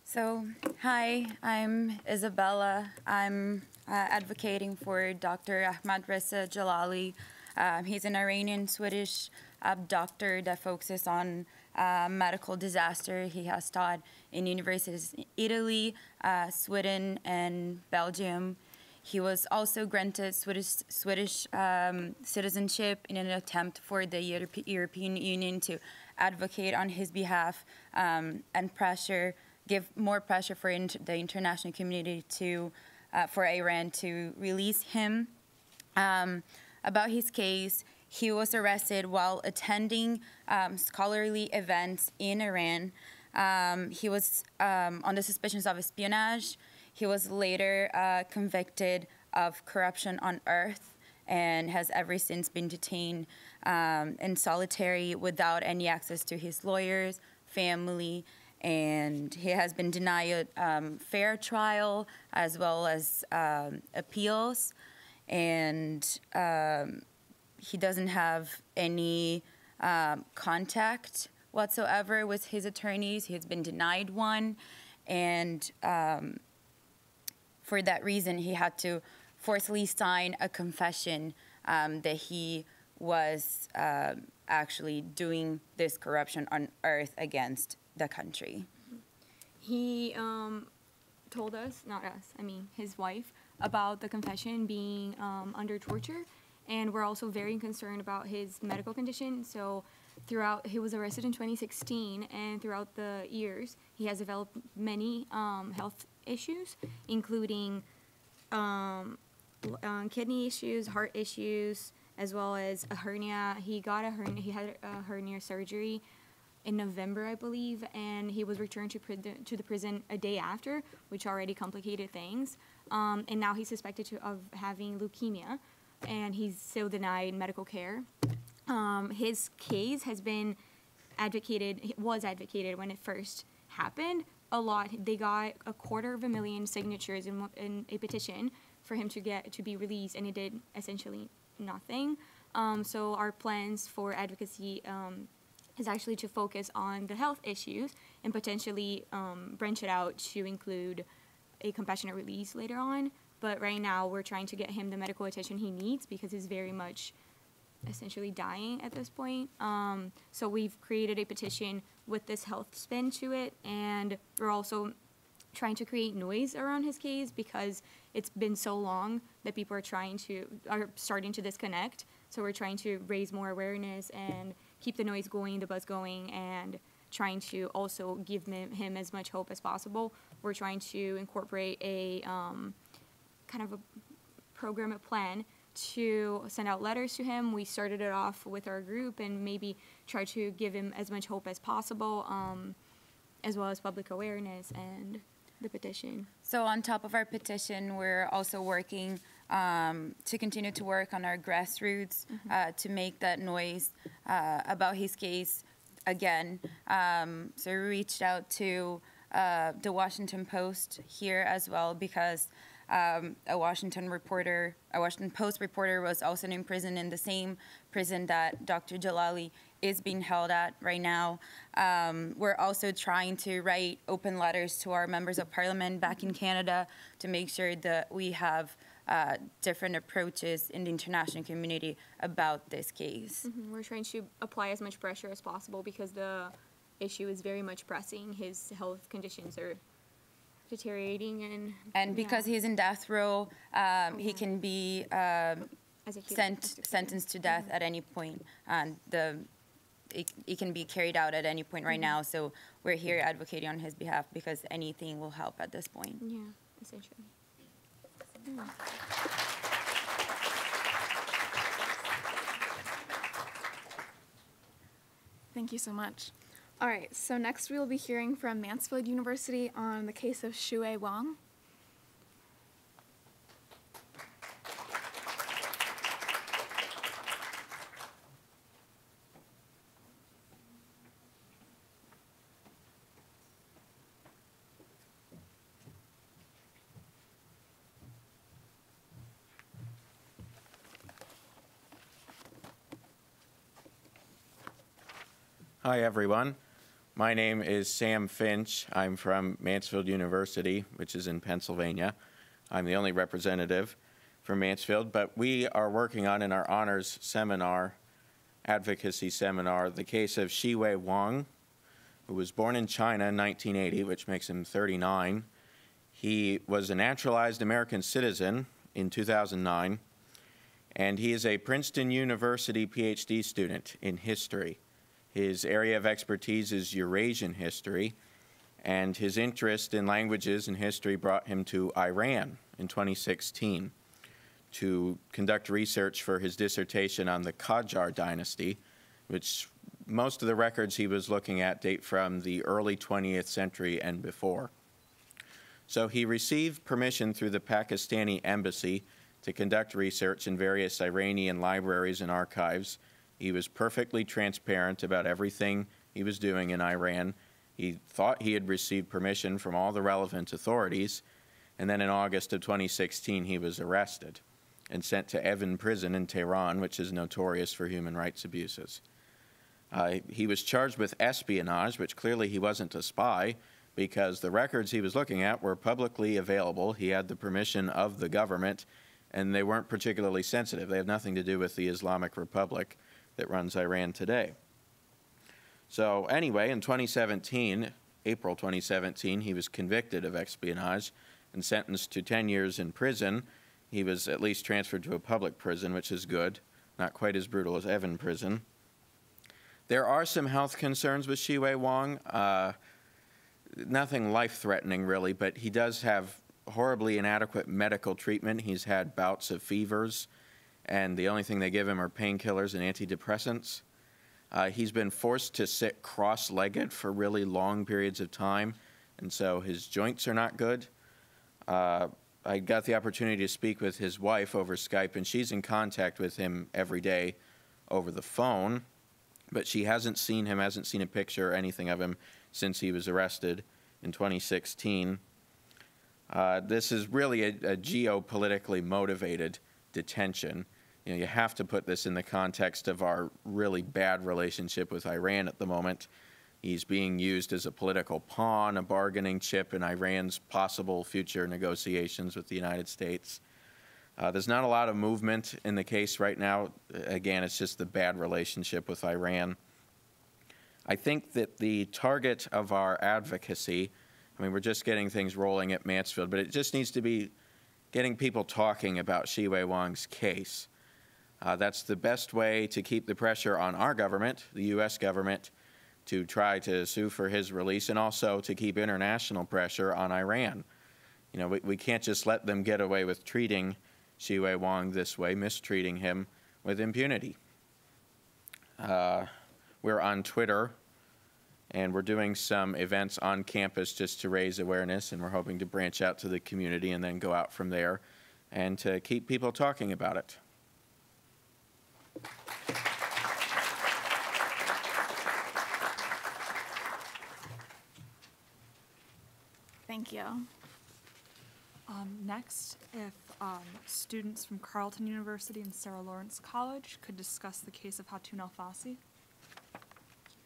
So, hi, I'm Isabella. I'm advocating for Dr. Ahmadreza Jalali. He's an Iranian-Swedish doctor that focuses on medical disaster. He has taught in universities in Italy, Sweden, and Belgium. He was also granted Swedish citizenship in an attempt for the European Union to advocate on his behalf and give more pressure for the international community for Iran to release him. About his case, he was arrested while attending scholarly events in Iran. He was on the suspicions of espionage. He was later convicted of corruption on earth and has ever since been detained in solitary without any access to his lawyers, family, and he has been denied fair trial as well as appeals, and he doesn't have any contact whatsoever with his attorneys. He has been denied one, and for that reason, he had to forcibly sign a confession that he was actually doing this corruption on earth against the country. He told us, not us, I mean his wife, about the confession being under torture, and we're also very concerned about his medical condition. So he was arrested in 2016, and throughout the years, he has developed many health issues, including kidney issues, heart issues, as well as a hernia. He had a hernia surgery in November, I believe, and he was returned to the prison a day after, which already complicated things. And now he's suspected of having leukemia, and he's still denied medical care. His case was advocated when it first happened a lot. They got 250,000 signatures in a petition for him to be released, and it did essentially nothing. So our plans for advocacy is actually to focus on the health issues and potentially branch it out to include a compassionate release later on. But right now, we're trying to get him the medical attention he needs because he's very much essentially dying at this point. So we've created a petition with this health spin to it, and we're also trying to create noise around his case because it's been so long that people are starting to disconnect. So we're trying to raise more awareness and keep the noise going, the buzz going, and trying to also give him as much hope as possible. We're trying to incorporate a kind of a program, a plan to send out letters to him. We started it off with our group and maybe try to give him as much hope as possible, as well as public awareness and the petition. So on top of our petition, we're also working to continue to work on our grassroots to make that noise about his case again. So we reached out to the Washington Post here as well because a Washington Post reporter was also in prison in the same prison that Dr. Jalali is being held at right now. We're also trying to write open letters to our members of parliament back in Canada to make sure that we have different approaches in the international community about this case. We're trying to apply as much pressure as possible because the issue is very much pressing. His health conditions are deteriorating, and because he's in death row, he can be sentenced to death at any point. And it can be carried out at any point right now. So we're here advocating on his behalf because anything will help at this point. Yeah, essentially. Thank you so much. All right, so next we will be hearing from Mansfield University on the case of Shiwei Wong. Hi, everyone. My name is Sam Finch. I'm from Mansfield University, which is in Pennsylvania. I'm the only representative from Mansfield, but we are working on, in our honors seminar, advocacy seminar, the case of Shiwei Wong, who was born in China in 1980, which makes him 39. He was a naturalized American citizen in 2009, and he is a Princeton University PhD student in history. His area of expertise is Eurasian history, and his interest in languages and history brought him to Iran in 2016 to conduct research for his dissertation on the Qajar dynasty, which most of the records he was looking at date from the early 20th century and before. So he received permission through the Pakistani embassy to conduct research in various Iranian libraries and archives. He was perfectly transparent about everything he was doing in Iran. He thought he had received permission from all the relevant authorities, and then in August of 2016 he was arrested and sent to Evin prison in Tehran, which is notorious for human rights abuses. He was charged with espionage, which clearly he wasn't a spy, because the records he was looking at were publicly available. He had the permission of the government, and they weren't particularly sensitive. They have nothing to do with the Islamic Republic that runs Iran today. So anyway, in 2017, April 2017, he was convicted of espionage and sentenced to 10 years in prison. He was at least transferred to a public prison, which is good, not quite as brutal as Evin prison. There are some health concerns with Shiwei Wong. Nothing life-threatening, really, but he does have horribly inadequate medical treatment. He's had bouts of fevers, and the only thing they give him are painkillers and antidepressants. He's been forced to sit cross-legged for really long periods of time, and so his joints are not good. I got the opportunity to speak with his wife over Skype, and she's in contact with him every day over the phone, but she hasn't seen him, hasn't seen a picture or anything of him since he was arrested in 2016. This is really a geopolitically motivated detention. You know, you have to put this in the context of our really bad relationship with Iran at the moment. He's being used as a political pawn, a bargaining chip in Iran's possible future negotiations with the United States. There's not a lot of movement in the case right now. Again, it's just the bad relationship with Iran. I think that the target of our advocacy, I mean, we're just getting things rolling at Mansfield, but it just needs to be getting people talking about Shiwei Wong's case. That's the best way to keep the pressure on our government, the U.S. government, to try to sue for his release, and also to keep international pressure on Iran. You know, we can't just let them get away with treating Shiwei Wong this way, mistreating him with impunity. We're on Twitter, and we're doing some events on campus just to raise awareness, and we're hoping to branch out to the community and then go out from there and to keep people talking about it. Thank you. Next, if students from Carleton University and Sarah Lawrence College could discuss the case of Hatun El-Fassi.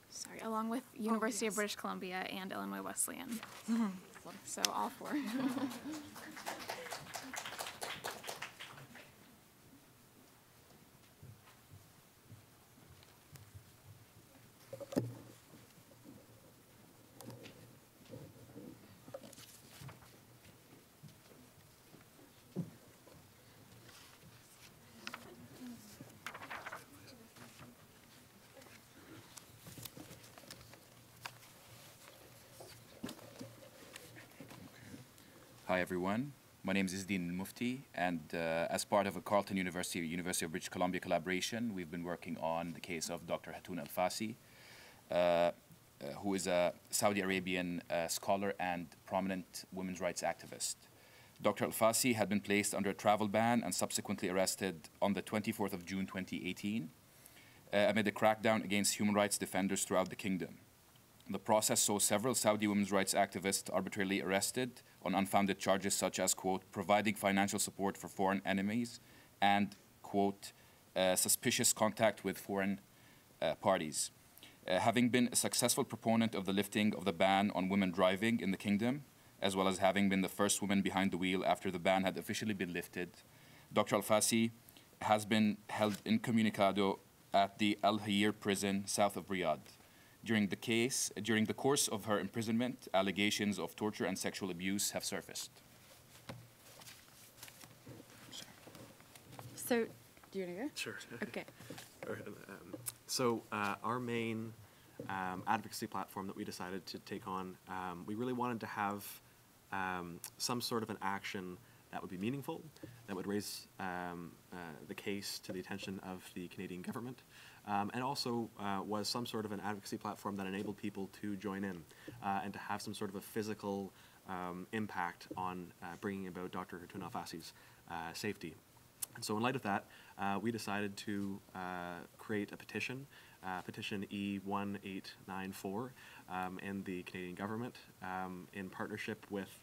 Sorry, along with University of British Columbia and Illinois Wesleyan. So all four. Hi, everyone. My name is Dina Mufti, and as part of a Carleton University, University of British Columbia collaboration, we've been working on the case of Dr. Hatun Al-Fassi, who is a Saudi Arabian scholar and prominent women's rights activist. Dr. Al-Fassi had been placed under a travel ban and subsequently arrested on the 24th of June 2018 amid a crackdown against human rights defenders throughout the kingdom. The process saw several Saudi women's rights activists arbitrarily arrested on unfounded charges such as, quote, providing financial support for foreign enemies and, quote, suspicious contact with foreign parties. Having been a successful proponent of the lifting of the ban on women driving in the kingdom, as well as having been the first woman behind the wheel after the ban had officially been lifted, Dr. Al-Fassi has been held incommunicado at the Al Hayir prison south of Riyadh. During the course of her imprisonment, allegations of torture and sexual abuse have surfaced. So, do you want to go? Sure. Okay. So our main advocacy platform that we decided to take on, we really wanted to have some sort of an action that would be meaningful, that would raise the case to the attention of the Canadian government, and also was some sort of an advocacy platform that enabled people to join in and to have some sort of a physical impact on bringing about Dr. Hatun Al-Fassi's safety. And so in light of that, we decided to create a petition, petition E1894, in the Canadian government in partnership with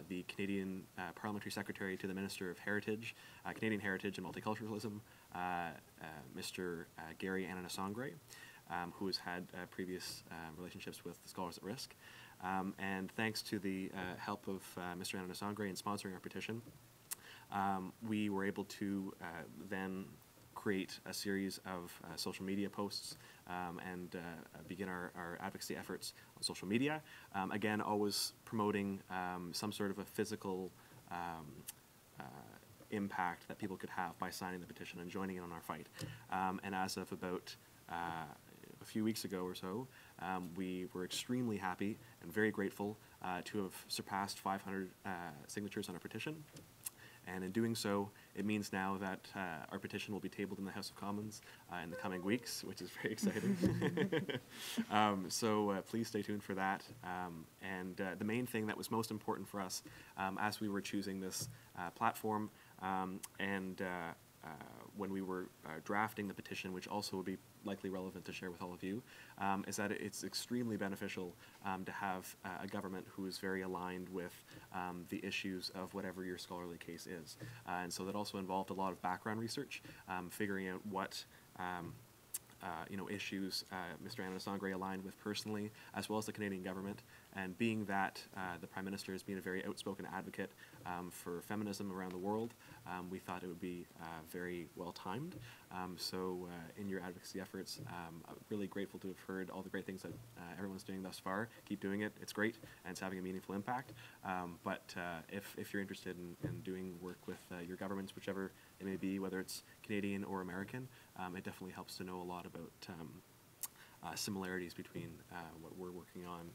the Canadian Parliamentary Secretary to the Minister of Heritage, Canadian Heritage and Multiculturalism, Mr. Gary Ananasangre, who has had previous relationships with Scholars at Risk. And thanks to the help of Mr. Ananasangre in sponsoring our petition, we were able to then create a series of social media posts and begin our advocacy efforts on social media. Again, always promoting some sort of a physical impact that people could have by signing the petition and joining in on our fight. And as of about a few weeks ago or so, we were extremely happy and very grateful to have surpassed 500 signatures on our petition. And in doing so, it means now that our petition will be tabled in the House of Commons in the coming weeks, which is very exciting. So please stay tuned for that. And the main thing that was most important for us as we were choosing this platform and when we were drafting the petition, which also would be likely relevant to share with all of you, is that it's extremely beneficial to have a government who is very aligned with the issues of whatever your scholarly case is. And so that also involved a lot of background research, figuring out what issues Mr. Ananasangre aligned with personally, as well as the Canadian government. And being that the Prime Minister has been a very outspoken advocate for feminism around the world, we thought it would be very well timed. So in your advocacy efforts, I'm really grateful to have heard all the great things that everyone's doing thus far. Keep doing it. It's great, and it's having a meaningful impact. But if you're interested in doing work with your governments, whichever it may be, whether it's Canadian or American, it definitely helps to know a lot about similarities between what we're working on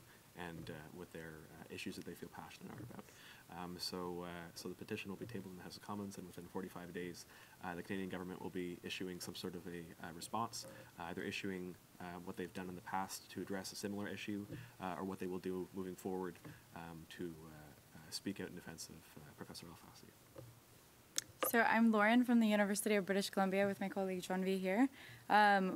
and with their issues that they feel passionate about. So the petition will be tabled in the House of Commons, and within 45 days, the Canadian government will be issuing some sort of a response, either issuing what they've done in the past to address a similar issue, or what they will do moving forward to speak out in defense of Professor Al-Fassi. So I'm Lauren from the University of British Columbia with my colleague Jean-V here.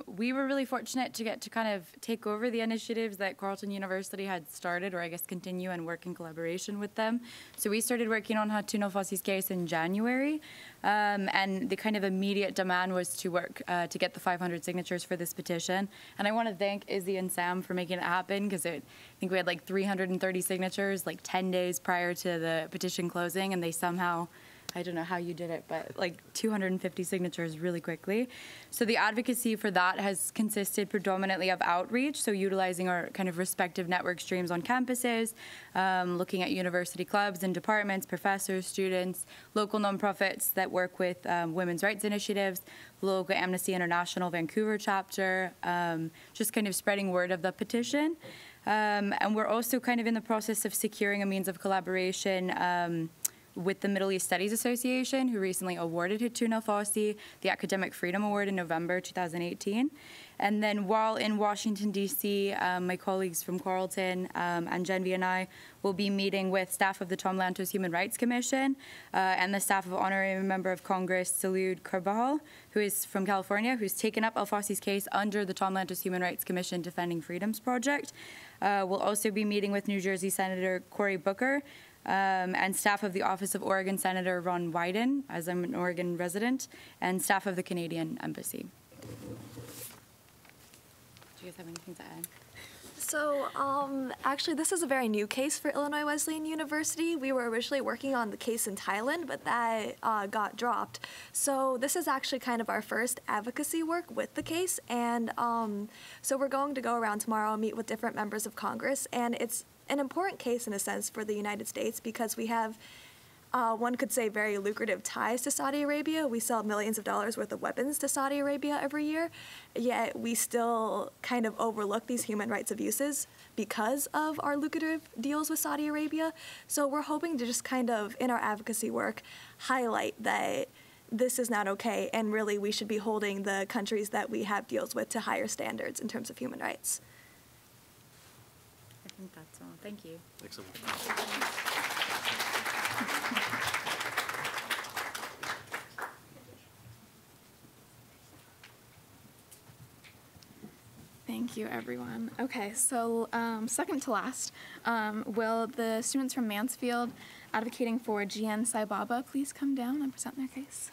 We were really fortunate to get to kind of take over the initiatives that Carleton University had started, or I guess continue and work in collaboration with them. So we started working on Hatun Al-Fassi's case in January, and the kind of immediate demand was to work to get the 500 signatures for this petition. And I want to thank Izzy and Sam for making it happen, because I think we had like 330 signatures like 10 days prior to the petition closing, and they somehow, I don't know how you did it, but like 250 signatures really quickly. So the advocacy for that has consisted predominantly of outreach, so utilizing our kind of respective network streams on campuses, looking at university clubs and departments, professors, students, local nonprofits that work with women's rights initiatives, local Amnesty International Vancouver chapter, just kind of spreading word of the petition. And we're also kind of in the process of securing a means of collaboration with the Middle East Studies Association, who recently awarded Hatun El-Fassi the Academic Freedom Award in November 2018. And then while in Washington, D.C., my colleagues from Carleton and Genvi and I will be meeting with staff of the Tom Lantos Human Rights Commission and the staff of Honorary Member of Congress Salud Carbajal, who is from California, who's taken up El-Fassi's case under the Tom Lantos Human Rights Commission Defending Freedoms Project. We'll also be meeting with New Jersey Senator Cory Booker, and staff of the Office of Oregon Senator Ron Wyden, as I'm an Oregon resident, and staff of the Canadian Embassy. Do you guys have anything to add? So, actually, this is a very new case for Illinois Wesleyan University. We were originally working on the case in Thailand, but that got dropped. So this is actually kind of our first advocacy work with the case, and so we're going to go around tomorrow and meet with different members of Congress, and it's an important case in a sense for the United States because we have, one could say, very lucrative ties to Saudi Arabia. We sell millions of dollars worth of weapons to Saudi Arabia every year, yet we still kind of overlook these human rights abuses because of our lucrative deals with Saudi Arabia. So we're hoping to just kind of, in our advocacy work, highlight that this is not okay, and really we should be holding the countries that we have deals with to higher standards in terms of human rights. I think that's all. Thank you. Excellent. Thank you, everyone. Okay, so second to last, will the students from Mansfield advocating for Jian Sai Baba please come down and present their case?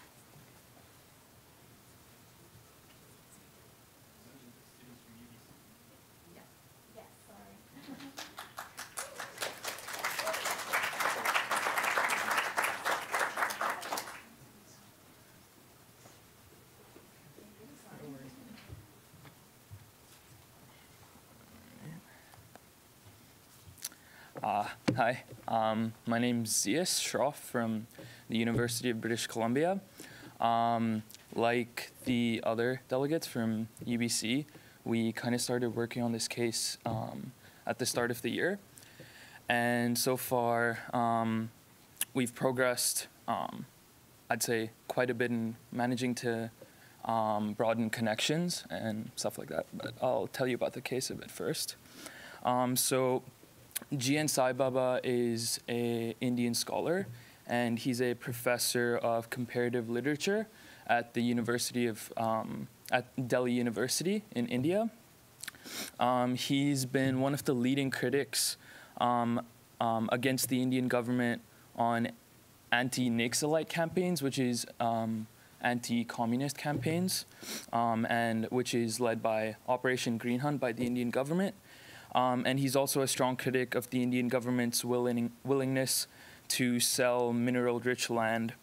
Hi, my name's Zias Shroff from the University of British Columbia. Like the other delegates from UBC, we kind of started working on this case at the start of the year. And so far, we've progressed, I'd say, quite a bit in managing to broaden connections and stuff like that. But I'll tell you about the case a bit first. So Jian Sai Baba is an Indian scholar, and he's a professor of comparative literature at the University of at Delhi University in India. He's been one of the leading critics against the Indian government on anti-Naxalite campaigns, which is anti-communist campaigns, and which is led by Operation Green Hunt by the Indian government. And he's also a strong critic of the Indian government's willingness to sell mineral-rich land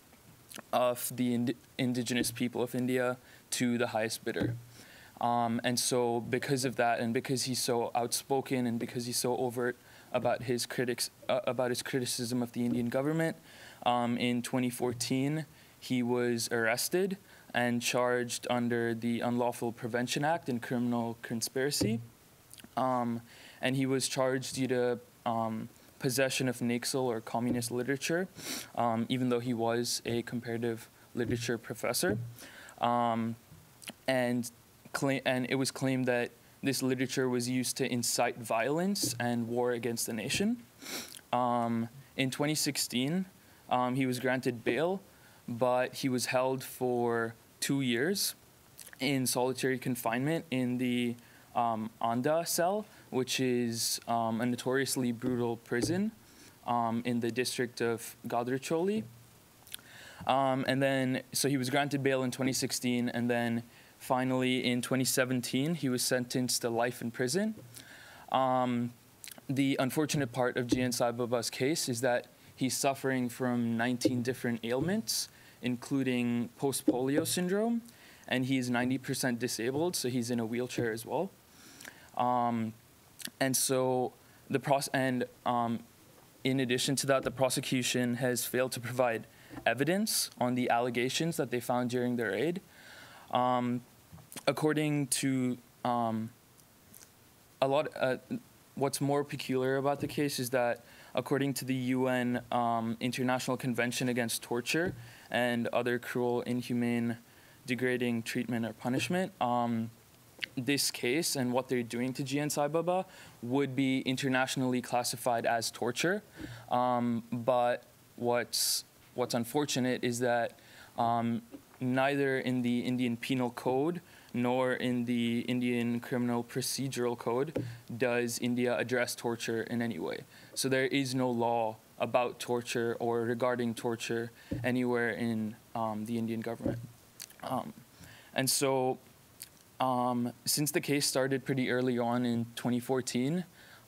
of the indigenous people of India to the highest bidder. And so because of that, and because he's so outspoken, and because he's so overt about his criticism of the Indian government, in 2014, he was arrested and charged under the Unlawful Prevention Act and criminal conspiracy. And he was charged due to possession of Naxal or communist literature, even though he was a comparative literature professor. And it was claimed that this literature was used to incite violence and war against the nation. In 2016, he was granted bail, but he was held for 2 years in solitary confinement in the Anda cell, which is a notoriously brutal prison in the district of Gadracholi. And then, so he was granted bail in 2016, and then finally in 2017, he was sentenced to life in prison. The unfortunate part of Jian Sai Baba's case is that he's suffering from 19 different ailments, including post-polio syndrome, and he's 90% disabled, so he's in a wheelchair as well. And so in addition to that, the prosecution has failed to provide evidence on the allegations that they found during their raid. According to what's more peculiar about the case is that according to the UN International Convention Against Torture and other cruel, inhumane, degrading treatment or punishment, this case and what they're doing to Jian Sai-Baba would be internationally classified as torture. But what's unfortunate is that neither in the Indian Penal Code nor in the Indian Criminal Procedural Code does India address torture in any way. So there is no law about torture or regarding torture anywhere in the Indian government. And so since the case started pretty early on in 2014,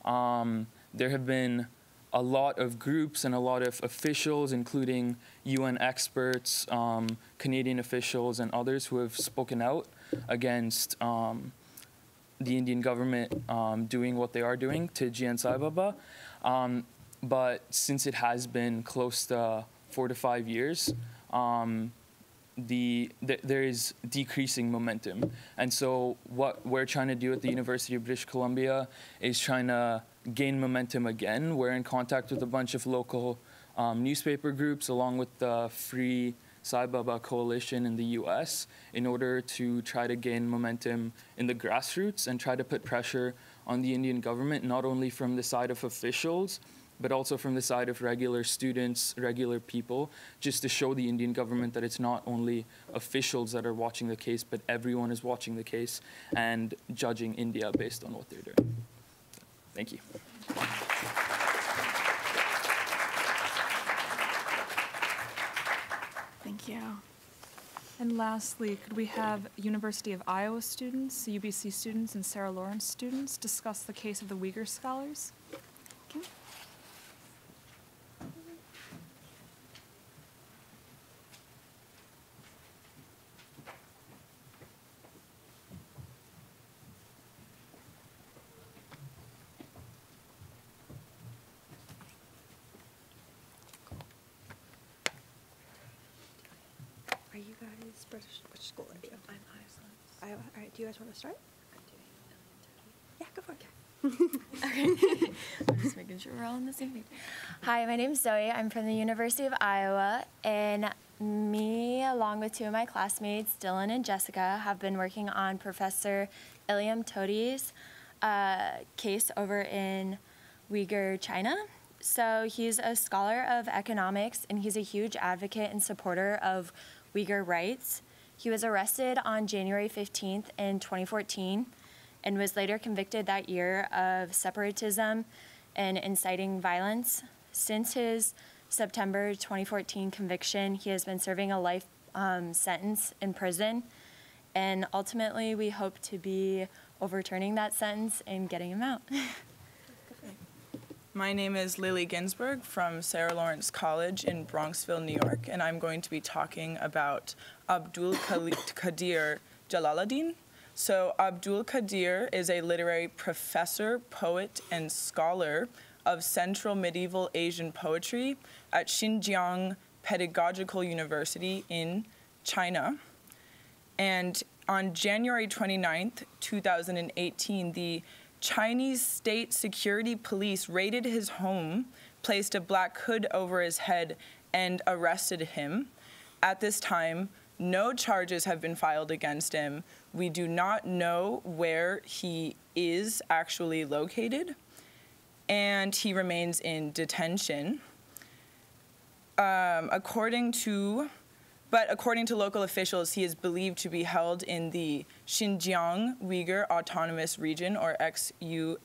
there have been a lot of groups and a lot of officials, including UN experts, Canadian officials, and others who have spoken out against the Indian government doing what they are doing to Jian Sai-Baba. But since it has been close to 4 to 5 years, there is decreasing momentum. And so what we're trying to do at the University of British Columbia is trying to gain momentum again. We're in contact with a bunch of local newspaper groups along with the Free Sai-Baba Coalition in the US in order to try to gain momentum in the grassroots and try to put pressure on the Indian government, not only from the side of officials, but also from the side of regular students, regular people, just to show the Indian government that it's not only officials that are watching the case, but everyone is watching the case and judging India based on what they're doing. Thank you. Thank you. And lastly, could we have University of Iowa students, UBC students, and Sarah Lawrence students discuss the case of the Uyghur scholars? Okay. Are you guys British? Which school are you? I'm Iowa. All right, do you guys want to start? Yeah, go for it. Okay. I'm just making sure we're all on the same page. Hi, my name's Zoe. I'm from the University of Iowa, and me, along with 2 of my classmates, Dylan and Jessica, have been working on Professor Ilyam Todi's case over in Uyghur, China. So he's a scholar of economics, and he's a huge advocate and supporter of Uyghur rights. He was arrested on January 15th in 2014 and was later convicted that year of separatism and inciting violence. Since his September 2014 conviction, he has been serving a life sentence in prison, and ultimately we hope to be overturning that sentence and getting him out. My name is Lily Ginsberg from Sarah Lawrence College in Bronxville, New York, and I'm going to be talking about Abdul Qadir Jalaluddin. So Abdul Qadir is a literary professor, poet, and scholar of Central Medieval Asian poetry at Xinjiang Pedagogical University in China. And on January 29th, 2018, the Chinese State Security Police raided his home, placed a black hood over his head, and arrested him. At this time, no charges have been filed against him. We do not know where he is actually located, and he remains in detention. According to local officials, he is believed to be held in the Xinjiang Uyghur Autonomous Region, or XUAR.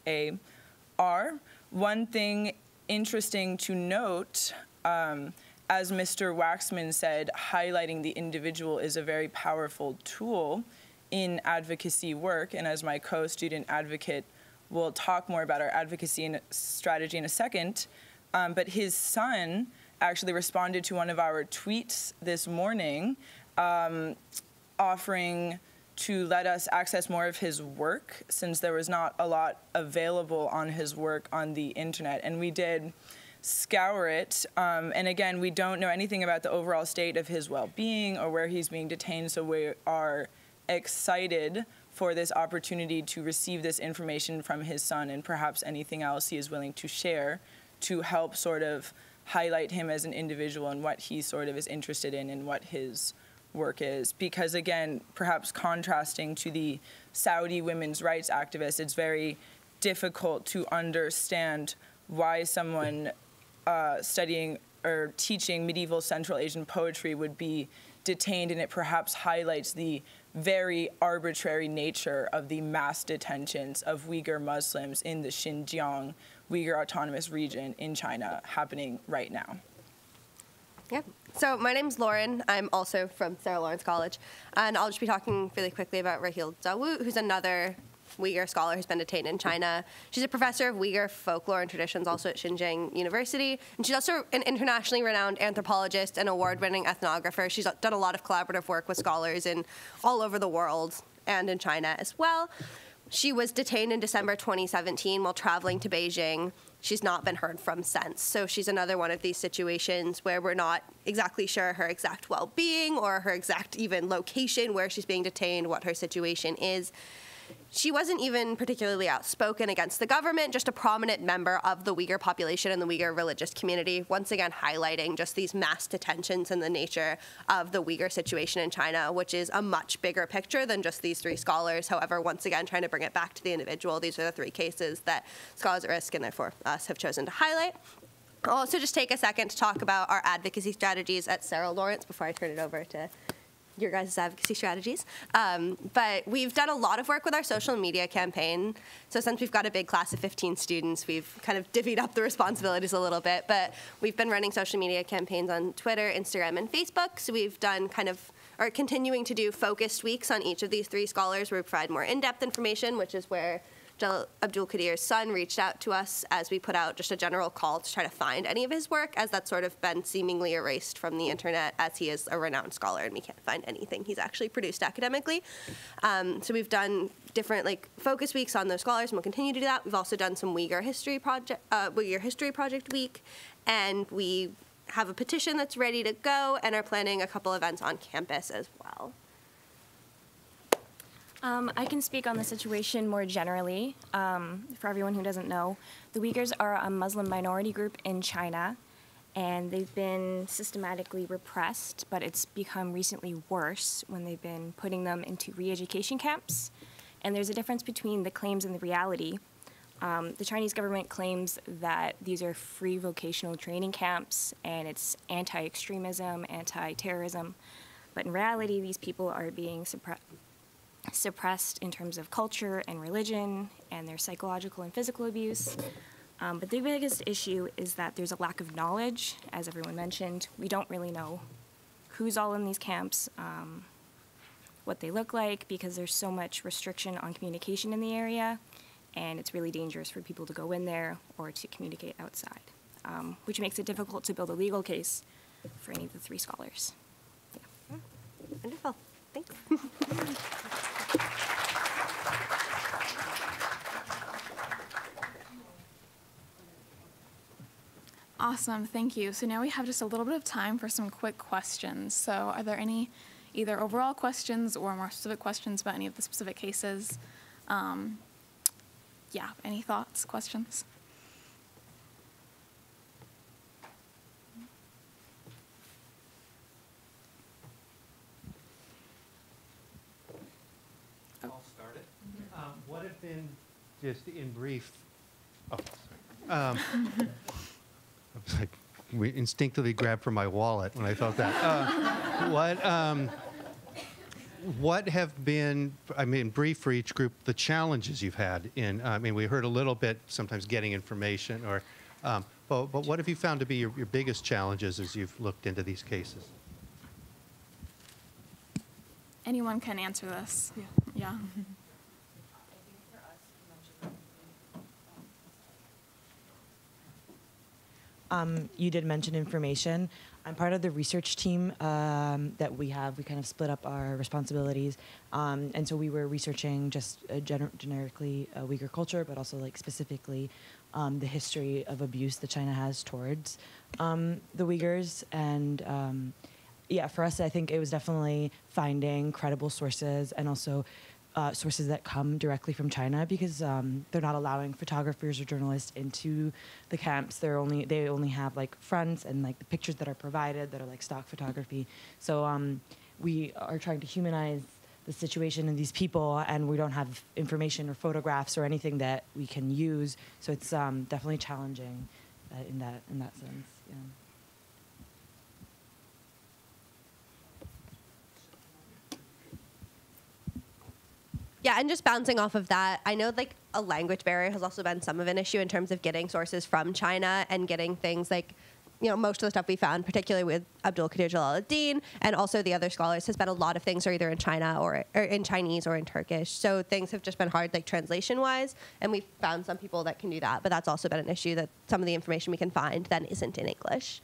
One thing interesting to note, as Mr. Waxman said, highlighting the individual is a very powerful tool in advocacy work, and as my co-student advocate will talk more about our advocacy and strategy in a second, but his son actually responded to one of our tweets this morning, offering to let us access more of his work, since there was not a lot available on his work on the internet. And we did scour it, and again, we don't know anything about the overall state of his well-being or where he's being detained, so we are excited for this opportunity to receive this information from his son and perhaps anything else he is willing to share to help sort of highlight him as an individual and what he sort of is interested in and what his work is. Because again, perhaps contrasting to the Saudi women's rights activists, it's very difficult to understand why someone studying or teaching medieval Central Asian poetry would be detained, and it perhaps highlights the very arbitrary nature of the mass detentions of Uyghur Muslims in the Xinjiang Uyghur Autonomous Region in China happening right now. Yeah. So my name's Lauren. I'm also from Sarah Lawrence College, and I'll just be talking really quickly about Rahil Dawood, who's another Uyghur scholar who's been detained in China. She's a professor of Uyghur folklore and traditions also at Xinjiang University, and she's also an internationally renowned anthropologist and award-winning ethnographer. She's done a lot of collaborative work with scholars in all over the world and in China as well. She was detained in December 2017 while traveling to Beijing. She's not been heard from since. So she's another one of these situations where we're not exactly sure her exact well-being or her exact even location where she's being detained, what her situation is. She wasn't even particularly outspoken against the government, just a prominent member of the Uyghur population and the Uyghur religious community, once again highlighting just these mass detentions and the nature of the Uyghur situation in China, which is a much bigger picture than just these three scholars. However, once again, trying to bring it back to the individual, these are the three cases that Scholars at Risk and therefore us have chosen to highlight. I'll also just take a second to talk about our advocacy strategies at Sarah Lawrence before I turn it over to your guys' advocacy strategies. But we've done a lot of work with our social media campaign. So since we've got a big class of 15 students, we've kind of divvied up the responsibilities a little bit. But we've been running social media campaigns on Twitter, Instagram, and Facebook. So we've done are continuing to do focused weeks on each of these three scholars where we provide more in-depth information, which is where Abdul Qadir's son reached out to us as we put out just a general call to try to find any of his work, as that's sort of been seemingly erased from the internet, as he is a renowned scholar and we can't find anything he's actually produced academically. So we've done different focus weeks on those scholars, and we'll continue to do that. We've also done some Uyghur History Project Week, and we have a petition that's ready to go and are planning a couple events on campus as well. I can speak on the situation more generally. For everyone who doesn't know, the Uyghurs are a Muslim minority group in China, and they've been systematically repressed, but it's become recently worse when they've been putting them into re-education camps. And there's a difference between the claims and the reality. The Chinese government claims that these are free vocational training camps, and it's anti-extremism, anti-terrorism. But in reality, these people are being suppressed in terms of culture and religion, and their psychological and physical abuse. But the biggest issue is that there's a lack of knowledge, as everyone mentioned. We don't really know who's all in these camps, what they look like, because there's so much restriction on communication in the area, and it's really dangerous for people to go in there or to communicate outside, which makes it difficult to build a legal case for any of the three scholars. Yeah. Wonderful. Thanks. Awesome, thank you. So now we have just a little bit of time for some quick questions. So are there any either overall questions or more specific questions about any of the specific cases? Yeah, any thoughts, questions? I'll start it. What have been, just in brief, I was like, we instinctively grabbed for my wallet when I felt that. What have been, brief for each group, the challenges you've had in, we heard a little bit, sometimes getting information, or, but what have you found to be your biggest challenges as you've looked into these cases? Anyone can answer this. Yeah. You did mention information. I'm part of the research team that we have. We kind of split up our responsibilities. And so we were researching just generically Uyghur culture, but also specifically the history of abuse that China has towards the Uyghurs. And yeah, for us, I think it was definitely finding credible sources and also sources that come directly from China, because they're not allowing photographers or journalists into the camps. They only have like fronts and like the pictures that are provided that are like stock photography. So we are trying to humanize the situation of these people, and we don't have information or photographs or anything that we can use. So it's definitely challenging in that sense. Yeah. Yeah, and just bouncing off of that, I know like a language barrier has also been some of an issue in terms of getting sources from China and getting things like, most of the stuff we found, particularly with Abdul Qadir Jalaluddin and also the other scholars, has been a lot of things are either in China or in Chinese or in Turkish. So things have just been hard, like translation-wise, and we found some people that can do that, but that's also been an issue that some of the information we can find then isn't in English.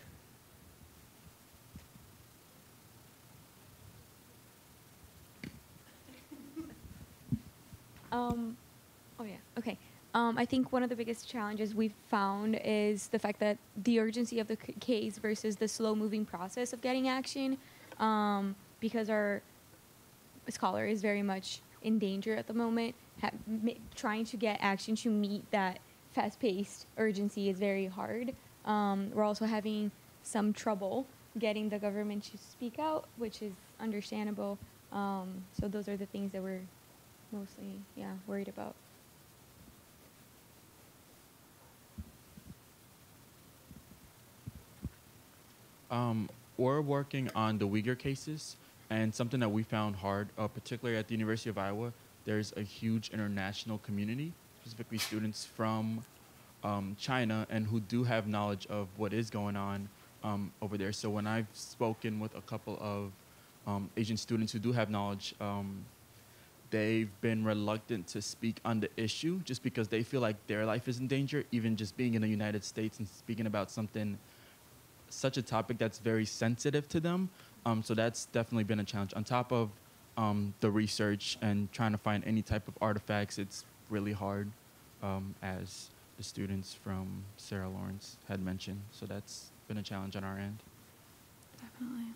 Oh yeah, okay. I think one of the biggest challenges we've found is the fact that the urgency of the case versus the slow-moving process of getting action, because our scholar is very much in danger at the moment. Trying to get action to meet that fast-paced urgency is very hard. We're also having some trouble getting the government to speak out, which is understandable. So those are the things that we're mostly, worried about. We're working on the Uyghur cases, and something that we found hard, particularly at the University of Iowa, there's a huge international community, specifically students from China, and who do have knowledge of what is going on over there. So when I've spoken with a couple of Asian students who do have knowledge, they've been reluctant to speak on the issue just because they feel like their life is in danger, even just being in the United States and speaking about such a topic that's very sensitive to them. So that's definitely been a challenge. On top of the research and trying to find any type of artifacts, it's really hard, as the students from Sarah Lawrence had mentioned. So that's been a challenge on our end. Definitely.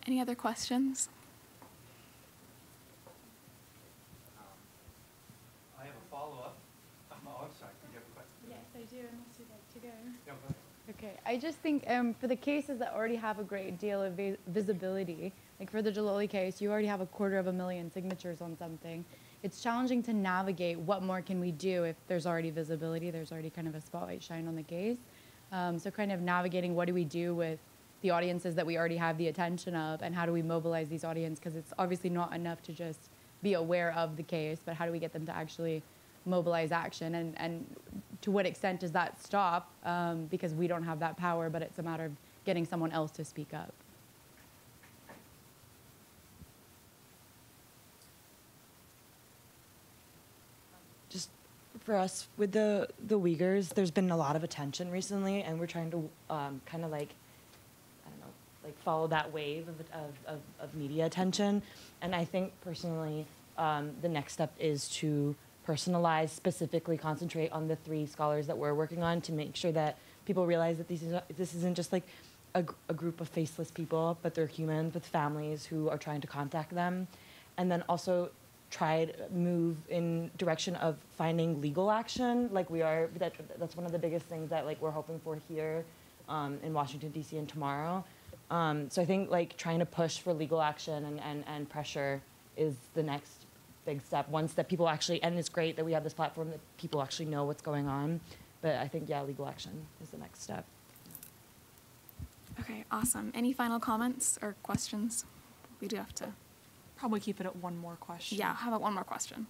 Any other questions? I have a follow-up. Oh, I'm sorry. Did you have a question? Yes, I do, unless you'd like to go. Yeah, go ahead. Okay, I just think for the cases that already have a great deal of visibility, like for the Jalali case, you already have 250,000 signatures on something. It's challenging to navigate what more can we do if there's already visibility, there's already kind of a spotlight shine on the case. So kind of navigating what do we do with the audiences that we already have the attention of, and how do we mobilize these audiences, because it's obviously not enough to just be aware of the case, but how do we get them to actually mobilize action, and to what extent does that stop, because we don't have that power, but it's a matter of getting someone else to speak up. Just for us with the Uyghurs, there's been a lot of attention recently, and we're trying to kind of like, I don't know, like follow that wave of media attention. And I think personally, the next step is to personalize, specifically concentrate on the 3 scholars that we're working on, to make sure that people realize that this isn't just like a group of faceless people, but they're humans with families who are trying to contact them. And then also try to move in direction of finding legal action, like we are. That's one of the biggest things that like we're hoping for here in Washington, D.C. and tomorrow. So I think like trying to push for legal action and pressure is the next big step. Once that people actually, and it's great that we have this platform that people actually know what's going on, but I think, yeah, legal action is the next step. Okay, awesome. Any final comments or questions? We do have to probably keep it at one more question. Yeah, how about one more question?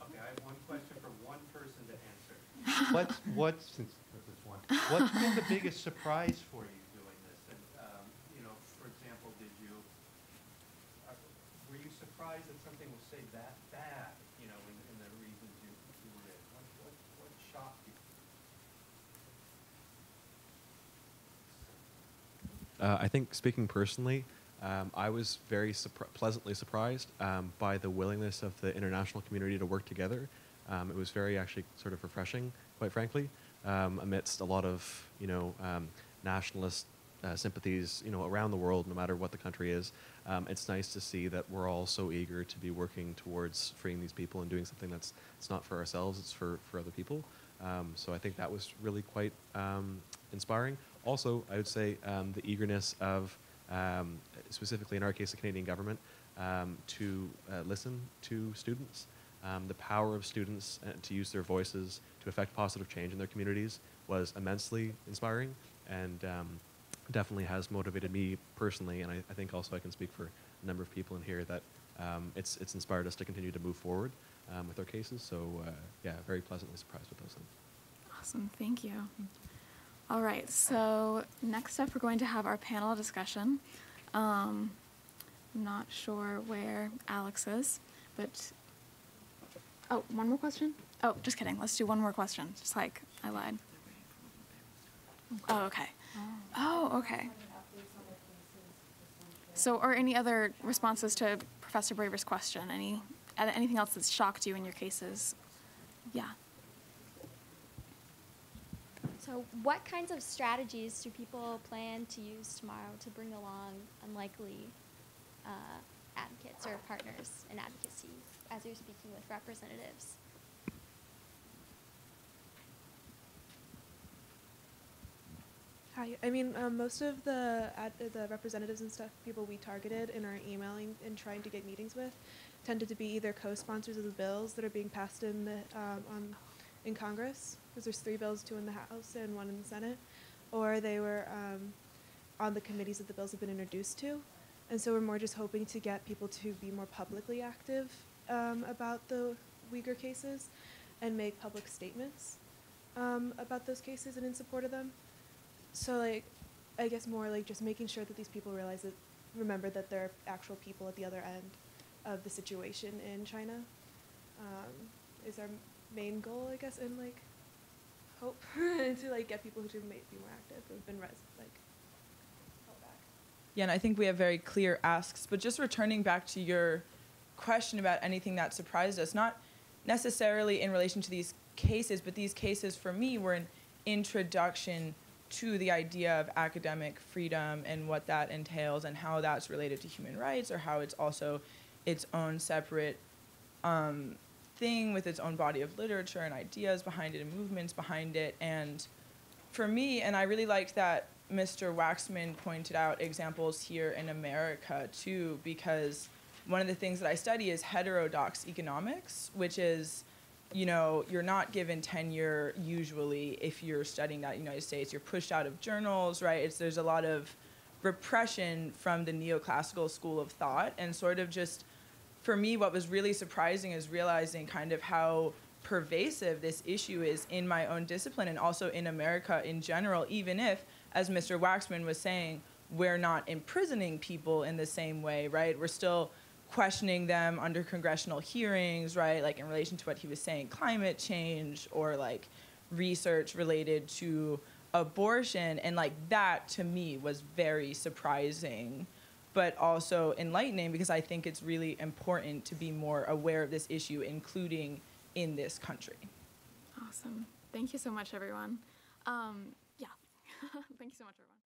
Okay, I have one question for one person to answer. What's been the biggest surprise for you doing this? And for example, were you surprised that something was say that bad? In the reasons you were in. What shocked you? I think, speaking personally, I was very pleasantly surprised by the willingness of the international community to work together. It was very actually sort of refreshing, quite frankly, amidst a lot of nationalist sympathies, around the world, no matter what the country is. It's nice to see that we're all so eager to be working towards freeing these people and doing something that's it's not for ourselves, it's for other people. So I think that was really quite inspiring. Also, I would say the eagerness of, specifically in our case, the Canadian government, to listen to students. The power of students to use their voices to affect positive change in their communities was immensely inspiring, and definitely has motivated me personally, and I think also I can speak for a number of people in here that it's inspired us to continue to move forward with our cases. So yeah, very pleasantly surprised with those things. Awesome, thank you. All right, so next up we're going to have our panel discussion. I'm not sure where Alex is, but, oh, one more question? Oh, just kidding, let's do one more question, just like I lied. Oh, okay. Oh, okay. So, or any other responses to Professor Braver's question? Anything else that's shocked you in your cases? Yeah. So what kinds of strategies do people plan to use tomorrow to bring along unlikely advocates or partners in advocacy as you're speaking with representatives? Hi. I mean, most of the representatives and stuff, people we targeted in our emailing and trying to get meetings with, tended to be either co-sponsors of the bills that are being passed in the in Congress, because there's 3 bills, 2 in the House and 1 in the Senate, or they were on the committees that the bills have been introduced to. And so we're more just hoping to get people to be more publicly active about the Uyghur cases and make public statements about those cases and in support of them. So, like, I guess more like just making sure that these people remember that there are actual people at the other end of the situation in China is our main goal, I guess, and like hope to like get people who may be more active who have been held back. Yeah, and I think we have very clear asks, but just returning back to your question about anything that surprised us, not necessarily in relation to these cases, but these cases for me were an introduction to the idea of academic freedom and what that entails and how that's related to human rights, or how it's also its own separate thing with its own body of literature and ideas behind it and movements behind it. And for me, and I really liked that Mr. Waxman pointed out examples here in America too, because one of the things that I study is heterodox economics, which is, you're not given tenure usually if you're studying that in the United States. You're pushed out of journals, right? There's a lot of repression from the neoclassical school of thought, and sort of just, for me, what was really surprising is realizing kind of how pervasive this issue is in my own discipline and also in America in general, even if, as Mr. Waxman was saying, we're not imprisoning people in the same way, right? We're still questioning them under congressional hearings, right? Like in relation to what he was saying, climate change, or like research related to abortion. And like that to me was very surprising, but also enlightening, because I think it's really important to be more aware of this issue, including in this country. Awesome. Thank you so much, everyone. Yeah. Thank you so much, everyone.